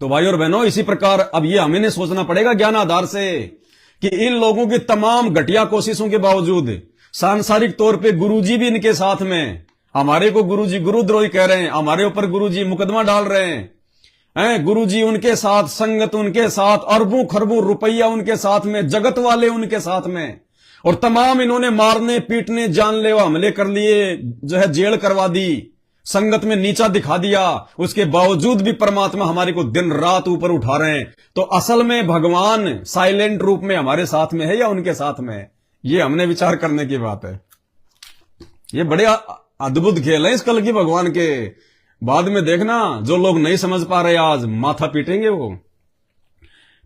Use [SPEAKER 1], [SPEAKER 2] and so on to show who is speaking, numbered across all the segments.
[SPEAKER 1] तो भाई और बहनों, इसी प्रकार अब ये हमें सोचना पड़ेगा ज्ञान आधार से कि इन लोगों की तमाम घटिया कोशिशों के बावजूद सांसारिक तौर पे गुरुजी भी इनके साथ में, हमारे को गुरुजी गुरुद्रोही कह रहे हैं, हमारे ऊपर गुरुजी मुकदमा डाल रहे हैं, गुरुजी उनके साथ, संगत उनके साथ, अरबों खरबों रुपया उनके साथ में, जगत वाले उनके साथ में, और तमाम इन्होंने मारने पीटने जानलेवा हमले कर लिए, जो है जेल करवा दी, संगत में नीचा दिखा दिया। उसके बावजूद भी परमात्मा हमारे को दिन रात ऊपर उठा रहे हैं। तो असल में भगवान साइलेंट रूप में हमारे साथ में है या उनके साथ में है, ये हमने विचार करने की बात है। ये बड़े अद्भुत खेल है इस कल की भगवान के। बाद में देखना जो लोग नहीं समझ पा रहे आज माथा पीटेंगे वो।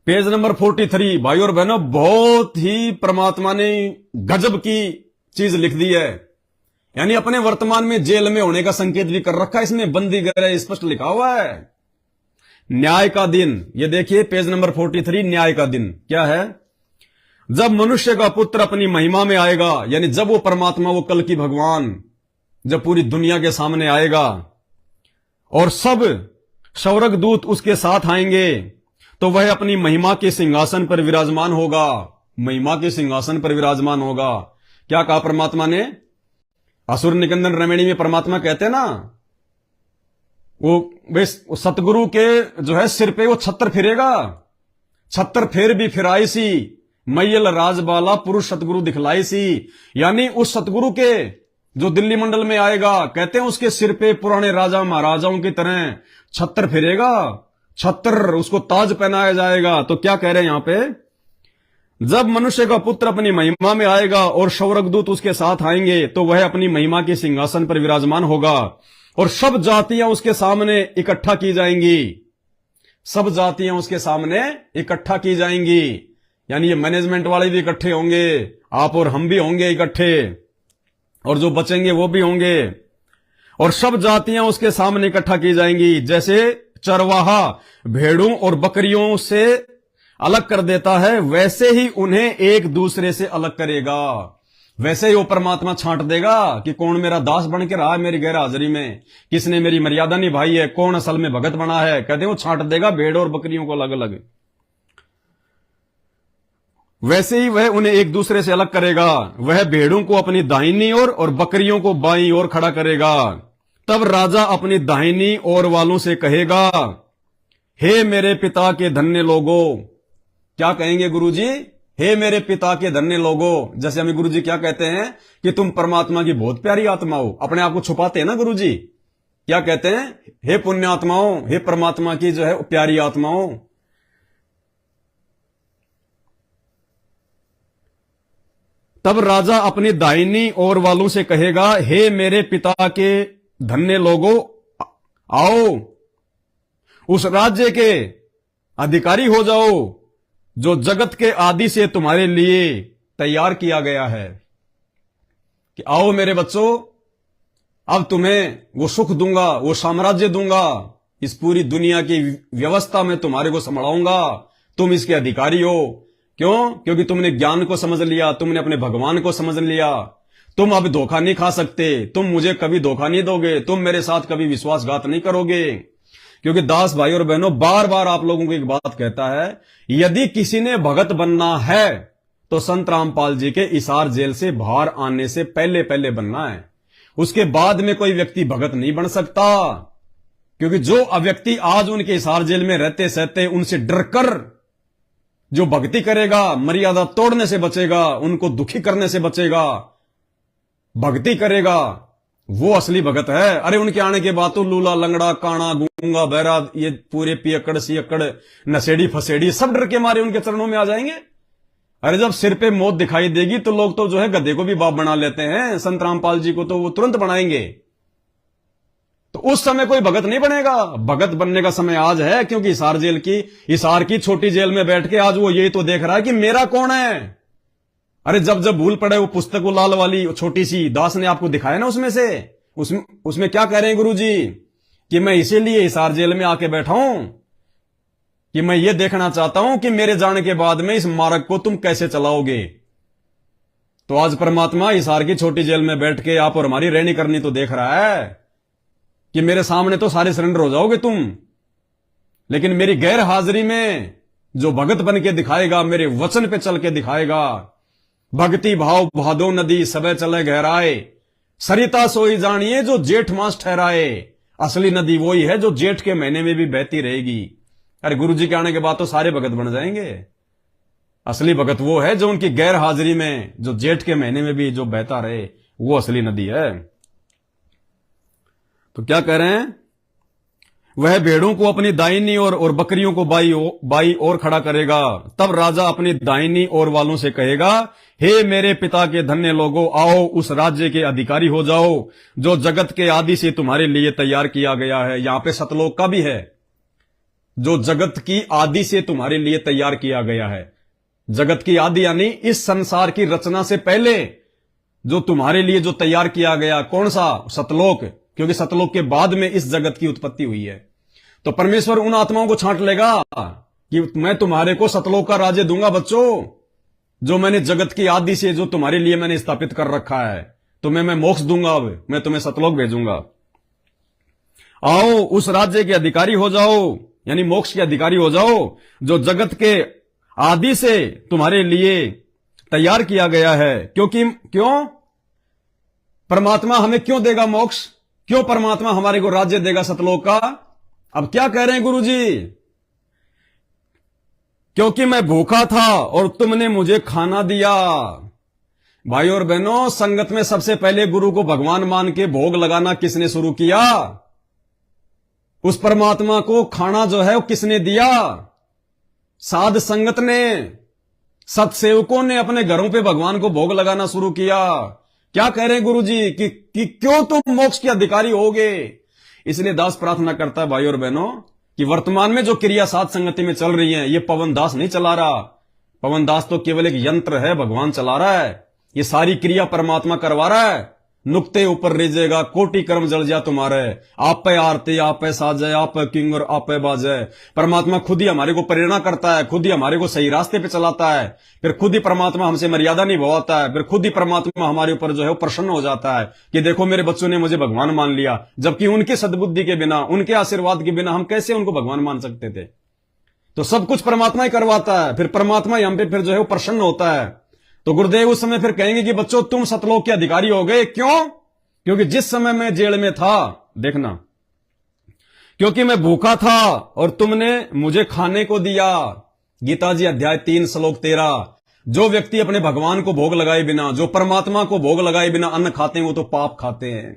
[SPEAKER 1] पेज नंबर 43 भाई और बहनों, बहुत ही परमात्मा ने गजब की चीज लिख दी है। यानी अपने वर्तमान में जेल में होने का संकेत भी कर रखा है इसमें, बंदी गृह स्पष्ट लिखा हुआ है। न्याय का दिन, ये देखिए पेज नंबर 43, न्याय का दिन क्या है? जब मनुष्य का पुत्र अपनी महिमा में आएगा, यानी जब वो परमात्मा, वो कल की भगवान जब पूरी दुनिया के सामने आएगा और सब स्वर्गदूत उसके साथ आएंगे, तो वह अपनी महिमा के सिंहासन पर विराजमान होगा। महिमा के सिंहासन पर विराजमान होगा। क्या कहा परमात्मा ने? असुर निकंदन रमणी में परमात्मा कहते हैं ना, वो सतगुरु के जो है सिर पे वो छत्र फिरेगा, छत्र फेर भी फिराई सी, मैयल राजबाला पुरुष सतगुरु दिखलाई सी। यानी उस सतगुरु के जो दिल्ली मंडल में आएगा, कहते हैं उसके सिर पे पुराने राजा महाराजाओं की तरह छत्र फिरेगा, छत्र उसको ताज पहनाया जाएगा। तो क्या कह रहे हैं यहां पे? जब मनुष्य का पुत्र अपनी महिमा में आएगा और स्वर्गदूत उसके साथ आएंगे, तो वह अपनी महिमा के सिंहासन पर विराजमान होगा और सब जातियां उसके सामने इकट्ठा की जाएंगी। सब जातियां उसके सामने इकट्ठा की जाएंगी। यानी ये मैनेजमेंट वाले भी इकट्ठे होंगे, आप और हम भी होंगे इकट्ठे, और जो बचेंगे वो भी होंगे, और सब जातियां उसके सामने इकट्ठा की जाएंगी। जैसे चरवाहा भेड़ों और बकरियों से अलग कर देता है, वैसे ही उन्हें एक दूसरे से अलग करेगा। वैसे ही वो परमात्मा छांट देगा कि कौन मेरा दास बन के रहा है मेरी गैर हाजिरी में, किसने मेरी मर्यादा निभाई है, कौन असल में भगत बना है। कहते वो छांट देगा भेड़ और बकरियों को अलग अलग। वैसे ही वह उन्हें एक दूसरे से अलग करेगा। वह भेड़ों को अपनी दाहिनी ओर और बकरियों को बाईं ओर खड़ा करेगा। तब राजा अपनी दाहिनी ओर वालों से कहेगा, हे मेरे पिता के धन्य लोगों। क्या कहेंगे गुरुजी? हे मेरे पिता के धन्य लोगों। जैसे हमें गुरुजी क्या कहते हैं कि तुम परमात्मा की बहुत प्यारी आत्मा हो, अपने आप को छुपाते हैं ना गुरुजी। क्या कहते हैं? हे पुण्य आत्माओं, हे परमात्मा की जो है प्यारी आत्माओं। तब राजा अपनी दाहिनी ओर वालों से कहेगा, हे मेरे पिता के धन्य लोगों, आओ उस राज्य के अधिकारी हो जाओ जो जगत के आदि से तुम्हारे लिए तैयार किया गया है। कि आओ मेरे बच्चों, अब तुम्हें वो सुख दूंगा, वो साम्राज्य दूंगा, इस पूरी दुनिया की व्यवस्था में तुम्हारे को संभालूंगा, तुम इसके अधिकारी हो। क्यों? क्योंकि तुमने ज्ञान को समझ लिया, तुमने अपने भगवान को समझ लिया। तुम अब धोखा नहीं खा सकते, तुम मुझे कभी धोखा नहीं दोगे, तुम मेरे साथ कभी विश्वासघात नहीं करोगे। क्योंकि दास भाई और बहनों, बार बार आप लोगों को एक बात कहता है, यदि किसी ने भगत बनना है तो संत रामपाल जी के हिसार जेल से बाहर आने से पहले पहले बनना है। उसके बाद में कोई व्यक्ति भगत नहीं बन सकता। क्योंकि जो व्यक्ति आज उनके हिसार जेल में रहते सहते उनसे डरकर जो भक्ति करेगा, मर्यादा तोड़ने से बचेगा, उनको दुखी करने से बचेगा, भक्ति करेगा, वो असली भगत है। अरे उनके आने के बाद तो लूला लंगड़ा काना गूंगा बहरा ये पूरे पियक्कड़ सियक्कड़ नशेड़ी फसेड़ी सब डर के मारे उनके चरणों में आ जाएंगे। अरे जब सिर पे मौत दिखाई देगी तो लोग तो जो है गधे को भी बाप बना लेते हैं, संत रामपाल जी को तो वो तुरंत बनाएंगे। तो उस समय कोई भगत नहीं बनेगा। भगत बनने का समय आज है, क्योंकि हिसार की छोटी जेल में बैठ के आज वो यही तो देख रहा है कि मेरा कौन है। अरे जब जब भूल पड़े वो पुस्तक वो लाल वाली छोटी सी दास ने आपको दिखाया ना, उसमें क्या कह रहे हैं गुरुजी कि मैं इसीलिए हिसार जेल में आके बैठा हूं कि मैं ये देखना चाहता हूं कि मेरे जाने के बाद में इस मार्ग को तुम कैसे चलाओगे। तो आज परमात्मा हिसार की छोटी जेल में बैठ के आप और हमारी रहनी करनी तो देख रहा है कि मेरे सामने तो सारे सरेंडर हो जाओगे तुम। लेकिन मेरी गैर हाजिरी में जो भगत बन के दिखाएगा, मेरे वचन पे चल के दिखाएगा, भक्ति भाव भादो नदी सबे चले गहराए, सरिता सोई जानिए जो जेठ मास ठहराए। असली नदी वही है जो जेठ के महीने में भी बहती रहेगी। अरे गुरु जी के आने के बाद तो सारे भगत बन जाएंगे। असली भगत वो है जो उनकी गैर हाजिरी में, जो जेठ के महीने में भी जो बहता रहे, वो असली नदी है। तो क्या कह रहे हैं, वह भेड़ों को अपनी दाहिनी और बकरियों को बाई ओर खड़ा करेगा। तब राजा अपनी दाहिनी ओर वालों से कहेगा, हे मेरे पिता के धन्य लोगों, आओ उस राज्य के अधिकारी हो जाओ जो जगत के आदि से तुम्हारे लिए तैयार किया गया है। यहां पे सतलोक का भी है, जो जगत की आदि से तुम्हारे लिए तैयार किया गया है। जगत की आदि यानी इस संसार की रचना से पहले जो तुम्हारे लिए जो तैयार किया गया, कौन सा? सतलोक। क्योंकि सतलोक के बाद में इस जगत की उत्पत्ति हुई है। तो परमेश्वर उन आत्माओं को छांट लेगा कि मैं तुम्हारे को सतलोक का राज्य दूंगा बच्चों, जो मैंने जगत की आदि से जो तुम्हारे लिए मैंने स्थापित कर रखा है। तुम्हें मैं मोक्ष दूंगा, अब मैं तुम्हें सतलोक भेजूंगा। आओ उस राज्य के अधिकारी हो जाओ, यानी मोक्ष के अधिकारी हो जाओ, जो जगत के आदि से तुम्हारे लिए तैयार किया गया है। क्यों परमात्मा हमें क्यों देगा मोक्ष? क्यों परमात्मा हमारे को राज्य देगा सतलोक का? अब क्या कह रहे हैं गुरुजी? क्योंकि मैं भूखा था और तुमने मुझे खाना दिया। भाई और बहनों, संगत में सबसे पहले गुरु को भगवान मान के भोग लगाना किसने शुरू किया? उस परमात्मा को खाना जो है वो किसने दिया? साध संगत ने, सत्सेवकों ने अपने घरों पे भगवान को भोग लगाना शुरू किया। क्या कह रहे हैं गुरुजी कि क्यों तुम मोक्ष के अधिकारी होगे? इसलिए दास प्रार्थना करता है भाई और बहनों कि वर्तमान में जो क्रिया साध संगति में चल रही है, ये पवन दास नहीं चला रहा। पवन दास तो केवल एक यंत्र है, भगवान चला रहा है। ये सारी क्रिया परमात्मा करवा रहा है। नुक्ते ऊपर रिजेगा, कोटि कर्म जल जा तुम्हारे, आप पे आरती आप पे साजे, आप पे किंग और आप पे बाजे। परमात्मा खुद ही हमारे को प्रेरणा करता है, खुद ही हमारे को सही रास्ते पे चलाता है, फिर खुद ही परमात्मा हमसे मर्यादा निभाता है, फिर खुद ही परमात्मा हमारे ऊपर जो है वो प्रसन्न हो जाता है कि देखो मेरे बच्चों ने मुझे भगवान मान लिया। जबकि उनकी सद्बुद्धि के बिना, उनके आशीर्वाद के बिना हम कैसे उनको भगवान मान सकते थे? तो सब कुछ परमात्मा ही करवाता है, फिर परमात्मा ही हम पे फिर जो है वो प्रसन्न होता है। तो गुरुदेव उस समय फिर कहेंगे कि बच्चों तुम सतलोक के अधिकारी हो गए। क्यों? क्योंकि जिस समय मैं जेल में था, देखना, क्योंकि मैं भूखा था और तुमने मुझे खाने को दिया। गीता जी अध्याय 3 श्लोक 13। जो व्यक्ति अपने भगवान को भोग लगाए बिना, जो परमात्मा को भोग लगाए बिना अन्न खाते हैं, वो तो पाप खाते हैं।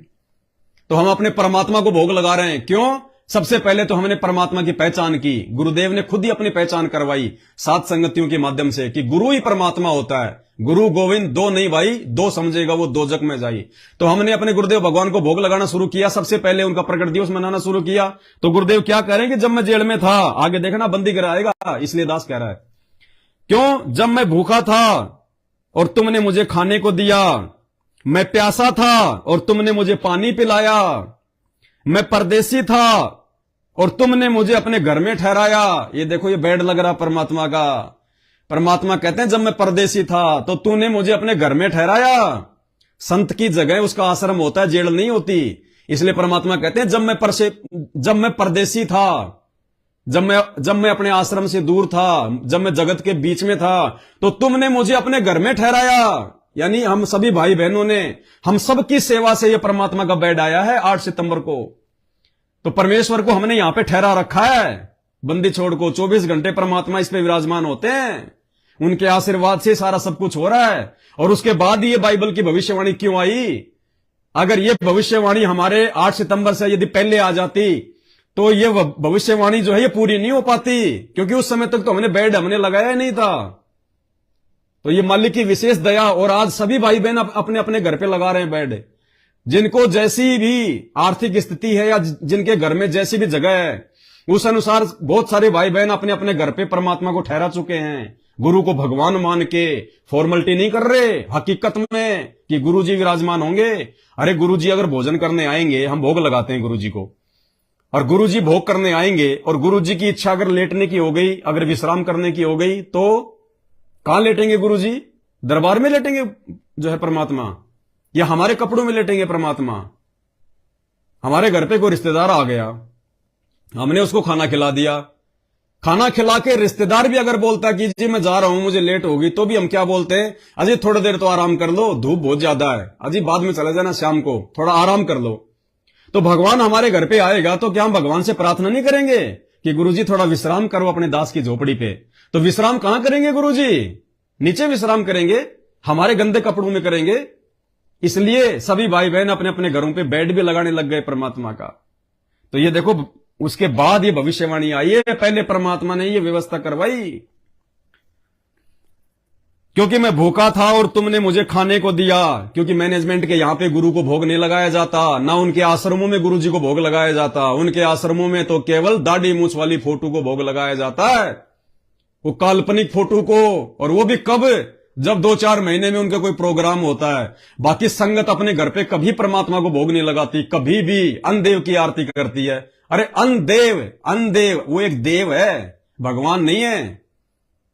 [SPEAKER 1] तो हम अपने परमात्मा को भोग लगा रहे हैं। क्यों? सबसे पहले तो हमने परमात्मा की पहचान की। गुरुदेव ने खुद ही अपनी पहचान करवाई सात संगतियों के माध्यम से कि गुरु ही परमात्मा होता है। गुरु गोविंद दो नहीं भाई, दो समझेगा वो दो जग में जाई। तो हमने अपने गुरुदेव भगवान को भोग लगाना शुरू किया। सबसे पहले उनका प्रकट दिवस मनाना शुरू किया। तो गुरुदेव क्या कह रहे हैं कि जब मैं जेल में था, आगे देखना बंदी कराएगा, इसलिए दास कह रहा है क्यों? जब मैं भूखा था और तुमने मुझे खाने को दिया, मैं प्यासा था और तुमने मुझे पानी पिलाया, मैं परदेसी था और तुमने मुझे अपने घर में ठहराया। ये देखो, ये बैड लग रहा परमात्मा का। परमात्मा कहते हैं जब मैं परदेसी था तो तूने मुझे अपने घर में ठहराया। संत की जगह उसका आश्रम होता है, जेल नहीं होती। इसलिए परमात्मा कहते हैं जब मैं परदेसी था, जब मैं अपने आश्रम से दूर था, जब मैं जगत के बीच में था, तो तुमने मुझे अपने घर में ठहराया। यानी हम सभी भाई बहनों ने, हम सबकी सेवा से यह परमात्मा का बेड आया है 8 सितंबर को। तो परमेश्वर को हमने यहां पे ठहरा रखा है। बंदी छोड़ को 24 घंटे परमात्मा इस पे विराजमान होते हैं। उनके आशीर्वाद से सारा सब कुछ हो रहा है। और उसके बाद ये बाइबल की भविष्यवाणी क्यों आई? अगर ये भविष्यवाणी हमारे 8 सितंबर से यदि पहले आ जाती तो ये भविष्यवाणी जो है ये पूरी नहीं हो पाती, क्योंकि उस समय तक तो हमने लगाया नहीं था। तो ये मालिक की विशेष दया। और आज सभी भाई बहन अपने अपने घर पे लगा रहे हैं बेड। जिनको जैसी भी आर्थिक स्थिति है या जिनके घर में जैसी भी जगह है, उस अनुसार बहुत सारे भाई बहन अपने अपने घर पे परमात्मा को ठहरा चुके हैं। गुरु को भगवान मान के फॉर्मेलिटी नहीं कर रहे हकीकत में कि गुरु जी विराजमान होंगे। अरे गुरु जी अगर भोजन करने आएंगे, हम भोग लगाते हैं गुरु जी को, और गुरु जी भोग करने आएंगे और गुरु जी की इच्छा अगर लेटने की हो गई, अगर विश्राम करने की हो गई, तो कहां लेटेंगे गुरु जी? दरबार में लेटेंगे जो है परमात्मा, या हमारे कपड़ों में लेटेंगे परमात्मा? हमारे घर पे कोई रिश्तेदार आ गया, हमने उसको खाना खिला दिया, खाना खिला के रिश्तेदार भी अगर बोलता कि जी मैं जा रहा हूं, मुझे लेट होगी, तो भी हम क्या बोलते हैं, अजी थोड़ी देर तो आराम कर लो, धूप बहुत ज्यादा है, अजी बाद में चले जाना, शाम को थोड़ा आराम कर लो। तो भगवान हमारे घर पे आएगा तो क्या हम भगवान से प्रार्थना नहीं करेंगे कि गुरुजी थोड़ा विश्राम करो अपने दास की झोपड़ी पे? तो विश्राम कहां करेंगे गुरुजी? नीचे विश्राम करेंगे, हमारे गंदे कपड़ों में करेंगे। इसलिए सभी भाई बहन अपने अपने घरों पे बेड भी लगाने लग गए परमात्मा का। तो ये देखो, उसके बाद ये भविष्यवाणी आई है, पहले परमात्मा ने ये व्यवस्था करवाई। क्योंकि मैं भूखा था और तुमने मुझे खाने को दिया, क्योंकि मैनेजमेंट के यहां पे गुरु को भोग नहीं लगाया जाता, ना उनके आश्रमों में गुरु जी को भोग लगाया जाता। उनके आश्रमों में तो केवल दाढ़ी मूछ वाली फोटो को भोग लगाया जाता है, वो काल्पनिक फोटो को, और वो भी कब? जब 2-4 महीने में उनका कोई प्रोग्राम होता है। बाकी संगत अपने घर पे कभी परमात्मा को भोग नहीं लगाती, कभी भी अनदेव की आरती करती है। अरे अनदेव, अनदेव वो एक देव है, भगवान नहीं है।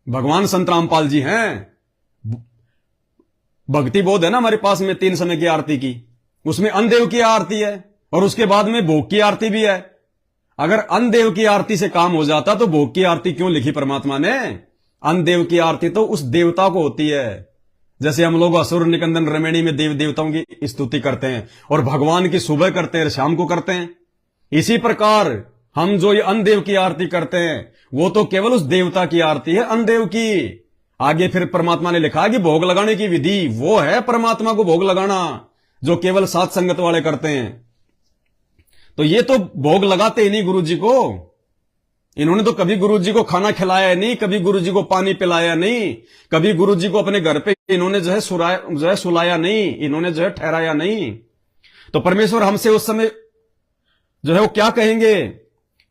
[SPEAKER 1] भगवान संत रामपाल जी हैं। भक्ति बोध है ना हमारे पास में 3 समय की आरती की, उसमें अनदेव की आरती है और उसके बाद में भोग की आरती भी है। अगर अनदेव की आरती से काम हो जाता तो भोग की आरती क्यों लिखी परमात्मा ने? अनदेव की आरती तो उस देवता को होती है। जैसे हम लोग असुर निकंदन रमेणी में देव देवताओं की स्तुति करते हैं और भगवान की सुबह करते हैं, शाम को करते हैं। इसी प्रकार हम जो ये अनदेव की आरती करते हैं वो तो केवल उस देवता की आरती है, अनदेव की। आगे फिर परमात्मा ने लिखा कि भोग लगाने की विधि वो है परमात्मा को भोग लगाना, जो केवल सात संगत वाले करते हैं। तो ये तो भोग लगाते ही नहीं गुरु जी को। इन्होंने तो कभी गुरु जी को खाना खिलाया नहीं, कभी गुरु जी को पानी पिलाया नहीं, कभी गुरु जी को अपने घर पे इन्होंने जो है सुलाया नहीं, इन्होंने जो है ठहराया नहीं। तो परमेश्वर हमसे उस समय जो है वो क्या कहेंगे?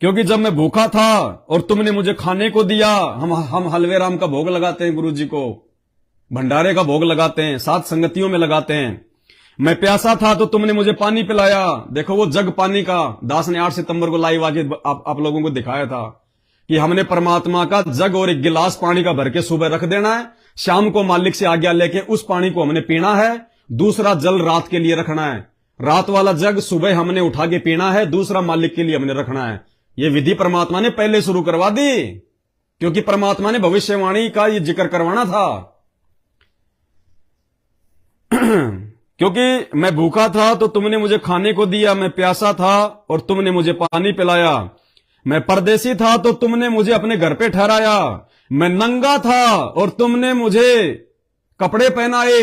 [SPEAKER 1] क्योंकि जब मैं भूखा था और तुमने मुझे खाने को दिया। हम हलवे राम का भोग लगाते हैं गुरु जी को, भंडारे का भोग लगाते हैं, सात संगतियों में लगाते हैं। मैं प्यासा था तो तुमने मुझे पानी पिलाया। देखो वो जग पानी का दास ने 8 सितंबर को लाइव आके आप लोगों को दिखाया था कि हमने परमात्मा का जग और एक गिलास पानी का भर के सुबह रख देना है, शाम को मालिक से आज्ञा लेके उस पानी को हमने पीना है। दूसरा जल रात के लिए रखना है, रात वाला जग सुबह हमने उठा के पीना है, दूसरा मालिक के लिए हमने रखना है। ये विधि परमात्मा ने पहले शुरू करवा दी, क्योंकि परमात्मा ने भविष्यवाणी का ये जिक्र करवाना था। क्योंकि मैं भूखा था तो तुमने मुझे खाने को दिया, मैं प्यासा था और तुमने मुझे पानी पिलाया, मैं परदेसी था तो तुमने मुझे अपने घर पे ठहराया, मैं नंगा था और तुमने मुझे कपड़े पहनाए।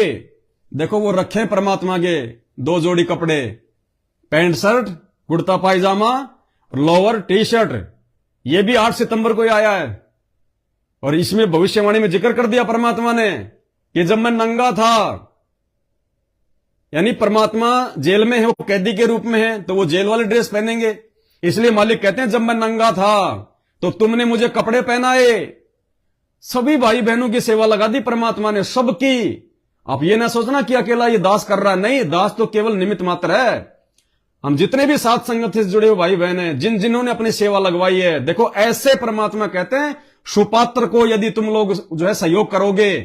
[SPEAKER 1] देखो वो रखे परमात्मा के 2 जोड़ी कपड़े, पैंट शर्ट, कुर्ता पायजामा, लोअर टी शर्ट। ये भी 8 सितंबर को ही आया है और इसमें भविष्यवाणी में जिक्र कर दिया परमात्मा ने कि जब मैं नंगा था, यानी परमात्मा जेल में है, वो कैदी के रूप में है, तो वो जेल वाले ड्रेस पहनेंगे। इसलिए मालिक कहते हैं जब मैं नंगा था तो तुमने मुझे कपड़े पहनाए। सभी भाई बहनों की सेवा लगा दी परमात्मा ने, सबकी। आप ये ना सोचना कि अकेला ये दास कर रहा है, नहीं, दास तो केवल निमित्त मात्र है। हम जितने भी साथ संगत से जुड़े हुए भाई बहन हैं, जिन्होंने अपनी सेवा लगवाई है, देखो ऐसे परमात्मा कहते हैं सुपात्र को यदि तुम लोग जो है सहयोग करोगे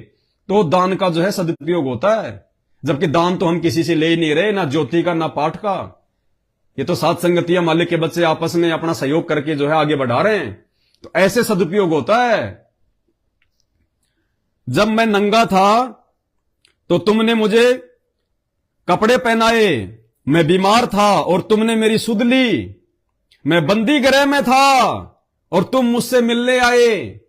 [SPEAKER 1] तो दान का जो है सदुपयोग होता है। जबकि दान तो हम किसी से ले ही नहीं रहे, ना ज्योति का ना पाठ का। ये तो सात संगतियां मालिक के बच्चे आपस में अपना सहयोग करके जो है आगे बढ़ा रहे हैं। तो ऐसे सदुपयोग होता है। जब मैं नंगा था तो तुमने मुझे कपड़े पहनाए, मैं बीमार था और तुमने मेरी सुध ली, मैं बंदी गृह में था और तुम मुझसे मिलने आए।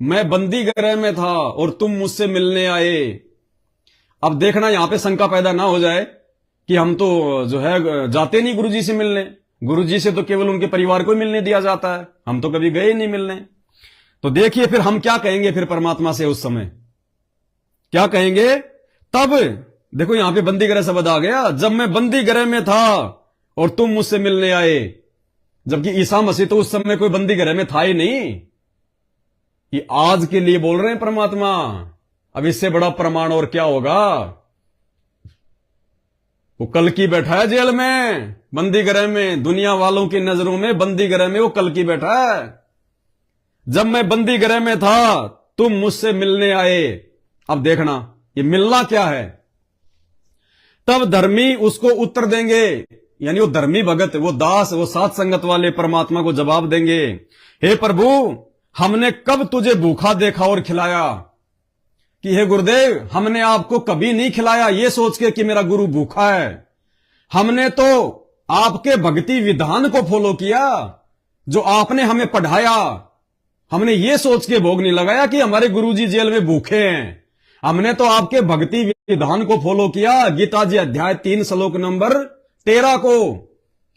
[SPEAKER 1] मैं बंदी गृह में था और तुम मुझसे मिलने आए। अब देखना यहां पे शंका पैदा ना हो जाए कि हम तो जो है जाते नहीं गुरुजी से मिलने, गुरुजी से तो केवल उनके परिवार को मिलने दिया जाता है, हम तो कभी गए नहीं मिलने। तो देखिए फिर हम क्या कहेंगे फिर परमात्मा से उस समय, क्या कहेंगे तब? देखो यहां पे बंदी गृह शब्द आ गया, जब मैं बंदी गृह में था और तुम मुझसे मिलने आए। जबकि ईसा मसीह तो उस समय कोई बंदी गृह में था ही नहीं, ये आज के लिए बोल रहे हैं परमात्मा। अब इससे बड़ा प्रमाण और क्या होगा? वो कल की बैठा है जेल में, बंदी गृह में, दुनिया वालों की नजरों में बंदी गृह में वो कल की बैठा है। जब मैं बंदी गृह में था तुम मुझसे मिलने आए। अब देखना ये मिलना क्या है। तब धर्मी उसको उत्तर देंगे, यानी वो धर्मी भगत, वो दास, वो सात संगत वाले परमात्मा को जवाब देंगे, हे प्रभु हमने कब तुझे भूखा देखा और खिलाया, कि हे गुरुदेव हमने आपको कभी नहीं खिलाया ये सोच के कि मेरा गुरु भूखा है। हमने तो आपके भक्ति विधान को फॉलो किया जो आपने हमें पढ़ाया। हमने ये सोच के भोग नहीं लगाया कि हमारे गुरुजी जेल में भूखे हैं। हमने तो आपके भक्ति विधान को फॉलो किया। गीता जी अध्याय 3 श्लोक नंबर 13 को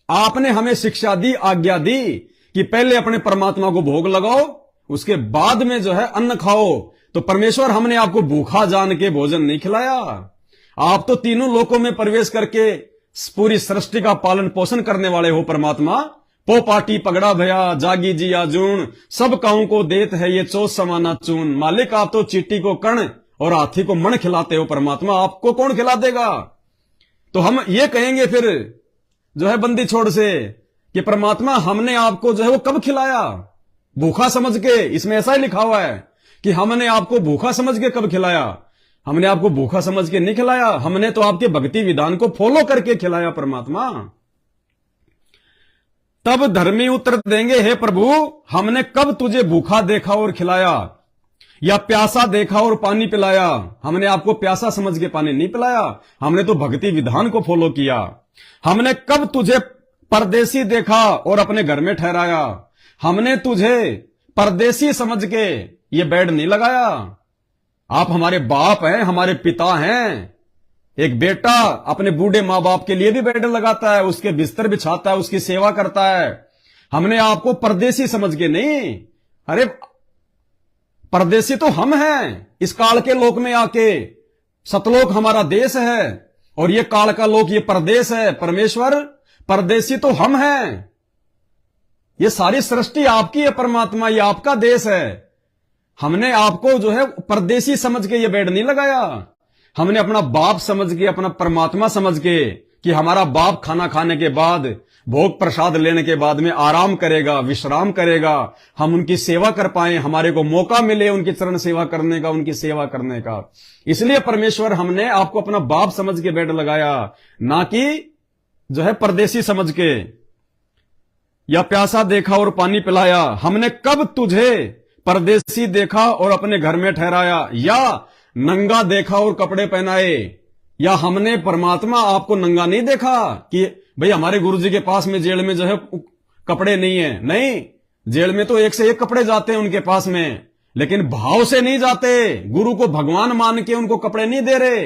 [SPEAKER 1] आपने हमें शिक्षा दी, आज्ञा दी कि पहले अपने परमात्मा को भोग लगाओ, उसके बाद में जो है अन्न खाओ। तो परमेश्वर हमने आपको भूखा जान के भोजन नहीं खिलाया। आप तो तीनों लोकों में प्रवेश करके पूरी सृष्टि का पालन पोषण करने वाले हो परमात्मा। पो पाटी पगड़ा भया जागी जी आजून, सब काऊ को देत है ये चोस समाना चून। मालिक आप तो चींटी को कण और हाथी को मण खिलाते हो परमात्मा, आपको कौन खिला देगा। तो हम ये कहेंगे फिर जो है बंदी छोड़ से कि परमात्मा हमने आपको जो है वो कब खिलाया, भूखा समझ के। इसमें ऐसा ही लिखा हुआ है कि हमने आपको भूखा समझ के कब खिलाया। हमने आपको भूखा समझ के नहीं खिलाया, हमने तो आपके भक्ति विधान को फॉलो करके खिलाया परमात्मा। तब धर्मी उत्तर देंगे, हे प्रभु हमने कब तुझे भूखा देखा और खिलाया, या प्यासा देखा और पानी पिलाया। हमने आपको प्यासा समझ के पानी नहीं पिलाया, हमने तो भक्ति विधान को फॉलो किया। हमने कब तुझे परदेसी देखा और अपने घर में ठहराया। हमने तुझे परदेसी समझ के ये बेड नहीं लगाया। आप हमारे बाप हैं, हमारे पिता हैं। एक बेटा अपने बूढ़े मां बाप के लिए भी बेड लगाता है, उसके बिस्तर बिछाता है, उसकी सेवा करता है। हमने आपको परदेसी समझ के नहीं। अरे परदेसी तो हम हैं इस काल के लोक में आके। सतलोक हमारा देश है और ये काल का लोक ये परदेश है। परमेश्वर परदेसी तो हम हैं। ये सारी सृष्टि आपकी है परमात्मा, ये आपका देश है। हमने आपको जो है परदेसी समझ के ये बेड नहीं लगाया। हमने अपना बाप समझ के, अपना परमात्मा समझ के कि हमारा बाप खाना खाने के बाद, भोग प्रसाद लेने के बाद में आराम करेगा, विश्राम करेगा, हम उनकी सेवा कर पाए, हमारे को मौका मिले उनकी चरण सेवा करने का, उनकी सेवा करने का। इसलिए परमेश्वर हमने आपको अपना बाप समझ के बेड लगाया, ना कि जो है परदेसी समझ के। या प्यासा देखा और पानी पिलाया। हमने कब तुझे परदेसी देखा और अपने घर में ठहराया, या नंगा देखा और कपड़े पहनाए। या हमने परमात्मा आपको नंगा नहीं देखा कि भाई हमारे गुरुजी के पास में जेल में जो है कपड़े नहीं है। नहीं, जेल में तो एक से एक कपड़े जाते हैं उनके पास में, लेकिन भाव से नहीं जाते। गुरु को भगवान मान के उनको कपड़े नहीं दे रहे।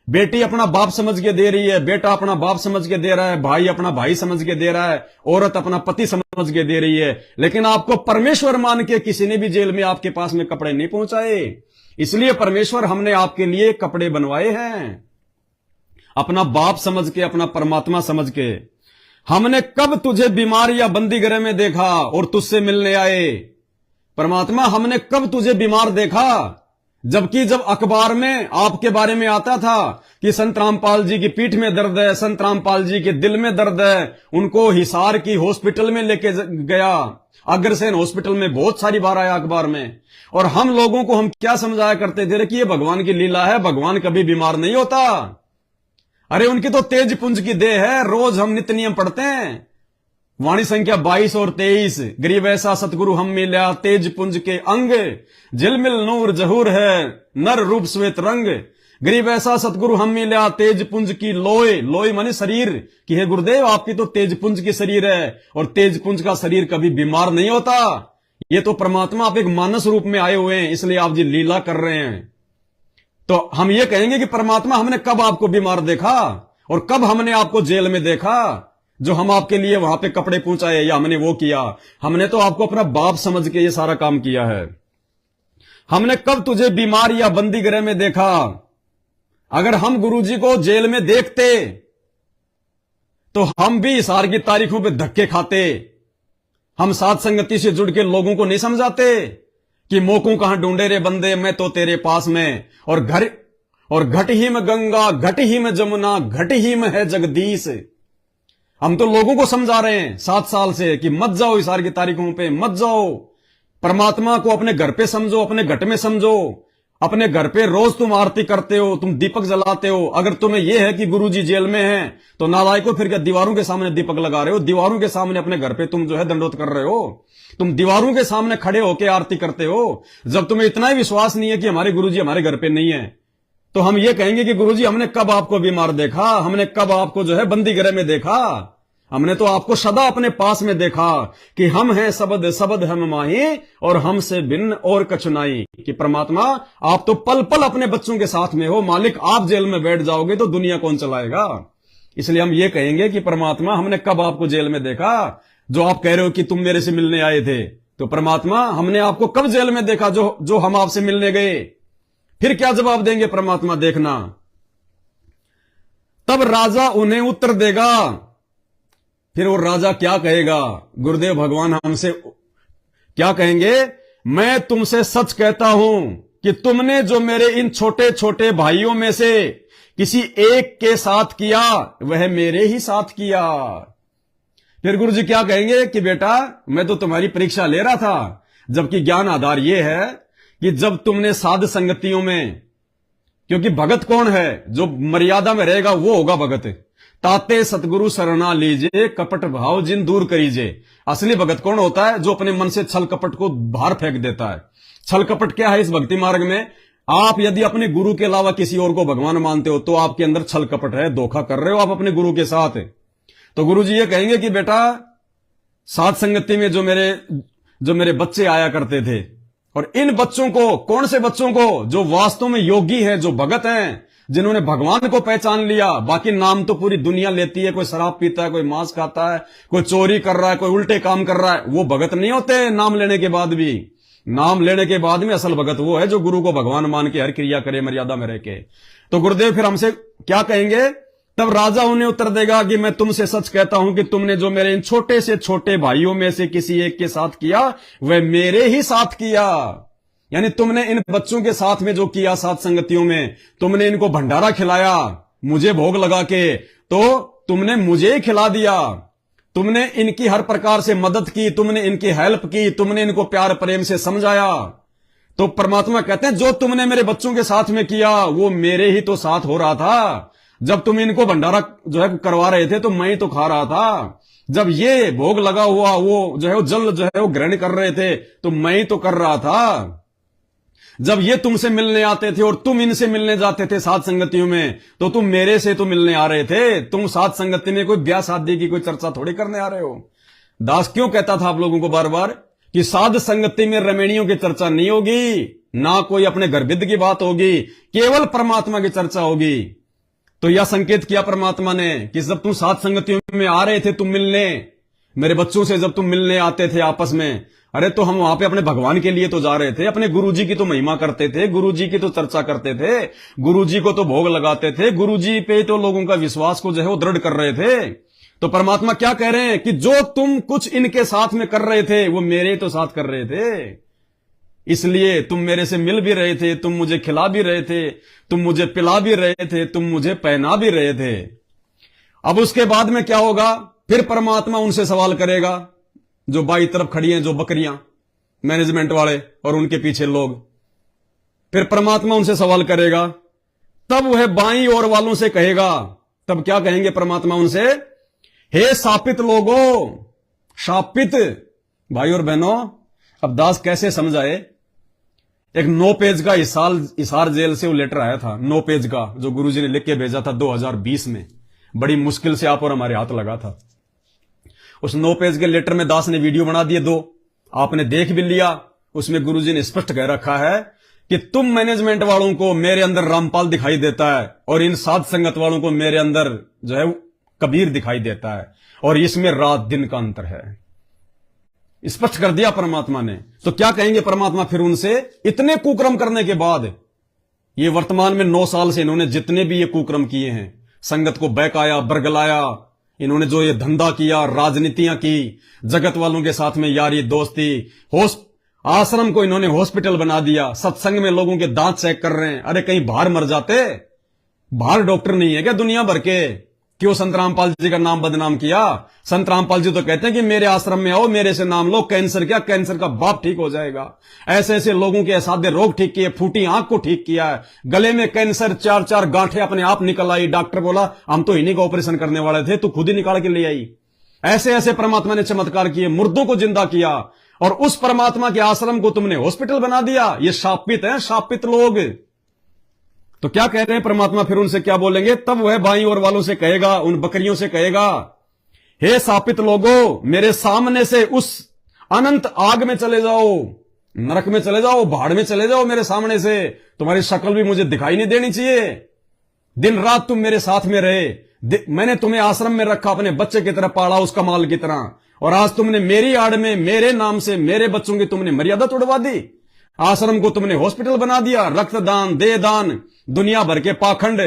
[SPEAKER 1] बेटी अपना बाप समझ के दे रही है, बेटा अपना बाप समझ के दे रहा है, भाई अपना भाई समझ के दे रहा है, औरत अपना पति समझ के दे रही है। लेकिन आपको परमेश्वर मान के किसी ने भी जेल में आपके पास में कपड़े नहीं पहुंचाए। इसलिए परमेश्वर हमने आपके लिए कपड़े बनवाए हैं, अपना बाप समझ के, अपना परमात्मा समझ के। हमने कब तुझे बीमार या बंदी गृह में देखा और तुझसे मिलने आए। परमात्मा हमने कब तुझे बीमार देखा, जबकि जब अखबार में आपके बारे में आता था कि संत रामपाल जी की पीठ में दर्द है, संत रामपाल जी के दिल में दर्द है, उनको हिसार की हॉस्पिटल में लेके गया, अग्रसेन हॉस्पिटल में बहुत सारी बार आया अखबार में। और हम लोगों को हम क्या समझाया करते थे कि ये भगवान की लीला है, भगवान कभी बीमार नहीं होता। अरे उनकी तो तेज पुंज की देह है। रोज हम नित्य नियम पढ़ते हैं, वाणी संख्या 22 और 23, गरीब ऐसा सतगुरु हम मिला तेज पुंज के अंग, झिलमिल नूर जहूर है नर रूप श्वेत रंग। गरीब ऐसा सतगुरु हम मिला तेज पुंज की लोय, लोय माने शरीर, कि हे गुरुदेव आपकी तो तेज पुंज की शरीर है, और तेज पुंज का शरीर कभी बीमार नहीं होता। ये तो परमात्मा आप एक मानस रूप में आए हुए हैं, इसलिए आप जी लीला कर रहे हैं। तो हम ये कहेंगे कि परमात्मा हमने कब आपको बीमार देखा और कब हमने आपको जेल में देखा, जो हम आपके लिए वहां पे कपड़े पहुंचाए या हमने वो किया। हमने तो आपको अपना बाप समझ के ये सारा काम किया है। हमने कब तुझे बीमार या बंदी गृह में देखा। अगर हम गुरुजी को जेल में देखते तो हम भी हिसार की तारीखों पे धक्के खाते। हम साथ संगति से जुड़ के लोगों को नहीं समझाते कि मोकू कहां ढूंढे रे बंदे, मैं तो तेरे पास में, और घट ही में गंगा, घट ही में जमुना, घट ही में है जगदीश। हम तो लोगों को समझा रहे हैं 7 साल से कि मत जाओ हिसार की तारीखों पे, मत जाओ। परमात्मा को अपने घर पे समझो, अपने घट में समझो, अपने घर पे रोज तुम आरती करते हो, तुम दीपक जलाते हो। अगर तुम्हें यह है कि गुरुजी जेल में हैं, तो नालायकों फिर क्या दीवारों के सामने दीपक लगा रहे हो? दीवारों के सामने अपने घर पे तुम जो है दंडोत कर रहे हो। तुम दीवारों के सामने खड़े होकर आरती करते हो। जब तुम्हें इतना ही विश्वास नहीं है कि हमारे गुरुजी हमारे घर पे नहीं है, तो हम ये कहेंगे कि गुरुजी हमने कब आपको बीमार देखा, हमने कब आपको जो है बंदी गृह में देखा, हमने तो आपको सदा अपने पास में देखा कि हम हैं सबद सबद हम माही और हमसे भिन्न और कछुनाई। कि परमात्मा आप तो पल पल अपने बच्चों के साथ में हो, मालिक आप जेल में बैठ जाओगे तो दुनिया कौन चलाएगा? इसलिए हम ये कहेंगे कि परमात्मा हमने कब आपको जेल में देखा? जो आप कह रहे हो कि तुम मेरे से मिलने आए थे, तो परमात्मा हमने आपको कब जेल में देखा जो हम आपसे मिलने गए? फिर क्या जवाब देंगे परमात्मा, देखना। तब राजा उन्हें उत्तर देगा। फिर वो राजा क्या कहेगा? गुरुदेव भगवान हमसे क्या कहेंगे? मैं तुमसे सच कहता हूं कि तुमने जो मेरे इन छोटे छोटे भाइयों में से किसी एक के साथ किया, वह मेरे ही साथ किया। फिर गुरु जी क्या कहेंगे कि बेटा मैं तो तुम्हारी परीक्षा ले रहा था, जबकि ज्ञान आधार यह है कि जब तुमने साध संगतियों में, क्योंकि भगत कौन है? जो मर्यादा में रहेगा वो होगा भगत। ताते सतगुरु शरणा लीजिए, कपट भाव जिन दूर करीजिए। असली भगत कौन होता है? जो अपने मन से छल कपट को बाहर फेंक देता है। छल कपट क्या है इस भक्ति मार्ग में? आप यदि अपने गुरु के अलावा किसी और को भगवान मानते हो तो आपके अंदर छल कपट है, धोखा कर रहे हो आप अपने गुरु के साथ। तो गुरु जी ये कहेंगे कि बेटा साध संगति में जो मेरे बच्चे आया करते थे, और इन बच्चों को, कौन से बच्चों को? जो वास्तव में योगी है, जो भगत हैं, जिन्होंने भगवान को पहचान लिया। बाकी नाम तो पूरी दुनिया लेती है, कोई शराब पीता है, कोई मांस खाता है, कोई चोरी कर रहा है, कोई उल्टे काम कर रहा है, वो भगत नहीं होते नाम लेने के बाद भी। नाम लेने के बाद में असल भगत वो है जो गुरु को भगवान मान के हर क्रिया करे मर्यादा में रह के। तो गुरुदेव फिर हमसे क्या कहेंगे? तब राजा उन्हें उत्तर देगा कि मैं तुमसे सच कहता हूं कि तुमने जो मेरे इन छोटे से छोटे भाइयों में से किसी एक के साथ किया, वह मेरे ही साथ किया। यानी तुमने इन बच्चों के साथ में जो किया, साथ संगतियों में तुमने इनको भंडारा खिलाया, मुझे भोग लगा के, तो तुमने मुझे ही खिला दिया। तुमने इनकी हर प्रकार से मदद की, तुमने इनकी हेल्प की, तुमने इनको प्यार प्रेम से समझाया। तो परमात्मा कहते हैं जो तुमने मेरे बच्चों के साथ में किया वो मेरे ही तो साथ हो रहा था। जब तुम इनको भंडारा जो है करवा रहे थे तो मैं ही तो खा रहा था। जब ये भोग लगा हुआ वो जो है वो जल जो है वो ग्रहण कर रहे थे तो मैं ही तो कर रहा था। जब ये तुमसे मिलने आते थे और तुम इनसे मिलने जाते थे साध संगतियों में, तो तुम मेरे से तो मिलने आ रहे थे। तुम साध संगति में कोई ब्याह शादी की कोई चर्चा थोड़ी करने आ रहे हो। दास क्यों कहता था आप लोगों को बार बार कि साध संगति में रमणियों की चर्चा नहीं होगी, ना कोई अपने गर्भिद की बात होगी, केवल परमात्मा की चर्चा होगी। तो यह संकेत किया परमात्मा ने कि जब तुम साध संगतियों में आ रहे थे, तुम मिलने मेरे बच्चों से जब तुम मिलने आते थे आपस में, अरे तो हम वहां पे अपने भगवान के लिए तो जा रहे थे, अपने गुरुजी की तो महिमा करते थे, गुरुजी की तो चर्चा करते थे, गुरुजी को तो भोग लगाते थे, गुरुजी पे तो लोगों का विश्वास को जो है वो दृढ़ कर रहे थे। तो परमात्मा क्या कह रहे हैं कि जो तुम कुछ इनके साथ में कर रहे थे वो मेरे तो साथ कर रहे थे। इसलिए तुम मेरे से मिल भी रहे थे, तुम मुझे खिला भी रहे थे, तुम मुझे पिला भी रहे थे, तुम मुझे पहना भी रहे थे। अब उसके बाद में क्या होगा? फिर परमात्मा उनसे सवाल करेगा, जो बाई तरफ खड़ी हैं जो बकरियां, मैनेजमेंट वाले और उनके पीछे लोग। फिर परमात्मा उनसे सवाल करेगा, तब वह बाई ओर वालों से कहेगा, तब क्या कहेंगे परमात्मा उनसे? हे शापित लोगों, शापित भाई और बहनों। अब दास कैसे समझाए? एक 9 पेज का हिसार जेल से वो लेटर आया था, 9 पेज का, जो गुरुजी ने लिख के भेजा था 2020 में। बड़ी मुश्किल से आप और हमारे हाथ लगा था। उस 9 पेज के लेटर में दास ने वीडियो बना दिए 2, आपने देख भी लिया। उसमें गुरुजी ने स्पष्ट कह रखा है कि तुम मैनेजमेंट वालों को मेरे अंदर रामपाल दिखाई देता है और इन साध संगत वालों को मेरे अंदर जो है कबीर दिखाई देता है, और इसमें रात दिन का अंतर है। स्पष्ट कर दिया परमात्मा ने। तो क्या कहेंगे परमात्मा फिर उनसे? इतने कुक्रम करने के बाद, ये वर्तमान में 9 साल से इन्होंने जितने भी ये कुक्रम किए हैं, संगत को बहकाया, बरगलाया, इन्होंने जो ये धंधा किया, राजनीतियां की, जगत वालों के साथ में यारी दोस्ती, आश्रम को इन्होंने हॉस्पिटल बना दिया, सत्संग में लोगों के दांत चेक कर रहे हैं। अरे कहीं बाहर मर जाते, बाहर डॉक्टर नहीं है क्या दुनिया भर के? क्यों संत रामपाल जी का नाम बदनाम किया? संत रामपाल जी तो कहते हैं कि मेरे आश्रम में आओ, मेरे से नाम लो, कैंसर क्या, कैंसर का बाप ठीक हो जाएगा। ऐसे ऐसे लोगों के असाध्य रोग ठीक किए, फूटी आंख को ठीक किया है, गले में कैंसर 4-4 गांठें अपने आप निकल आई, डॉक्टर बोला हम तो इन्हीं का ऑपरेशन करने वाले थे, तू खुद ही निकाल के ले आई। ऐसे ऐसे परमात्मा ने चमत्कार किए, मुर्दों को जिंदा किया, और उस परमात्मा के आश्रम को तुमने हॉस्पिटल बना दिया। ये शापित है, शापित लोग। तो क्या कह रहे हैं परमात्मा, फिर उनसे क्या बोलेंगे? तब वह बाईं ओर वालों से कहेगा, उन बकरियों से कहेगा, हे शापित लोगों, मेरे सामने से उस अनंत आग में चले जाओ, नरक में चले जाओ, भाड़ में चले जाओ, मेरे सामने से। तुम्हारी शक्ल भी मुझे दिखाई नहीं देनी चाहिए। दिन रात तुम मेरे साथ में रहे, मैंने तुम्हें आश्रम में रखा, अपने बच्चे की तरह पाला, उसका माल की तरह, और आज तुमने मेरी आड़ में, मेरे नाम से मेरे बच्चों की तुमने मर्यादा तोड़वा दी। आश्रम को तुमने हॉस्पिटल बना दिया, रक्तदान, देहदान, दुनिया भर के पाखंड,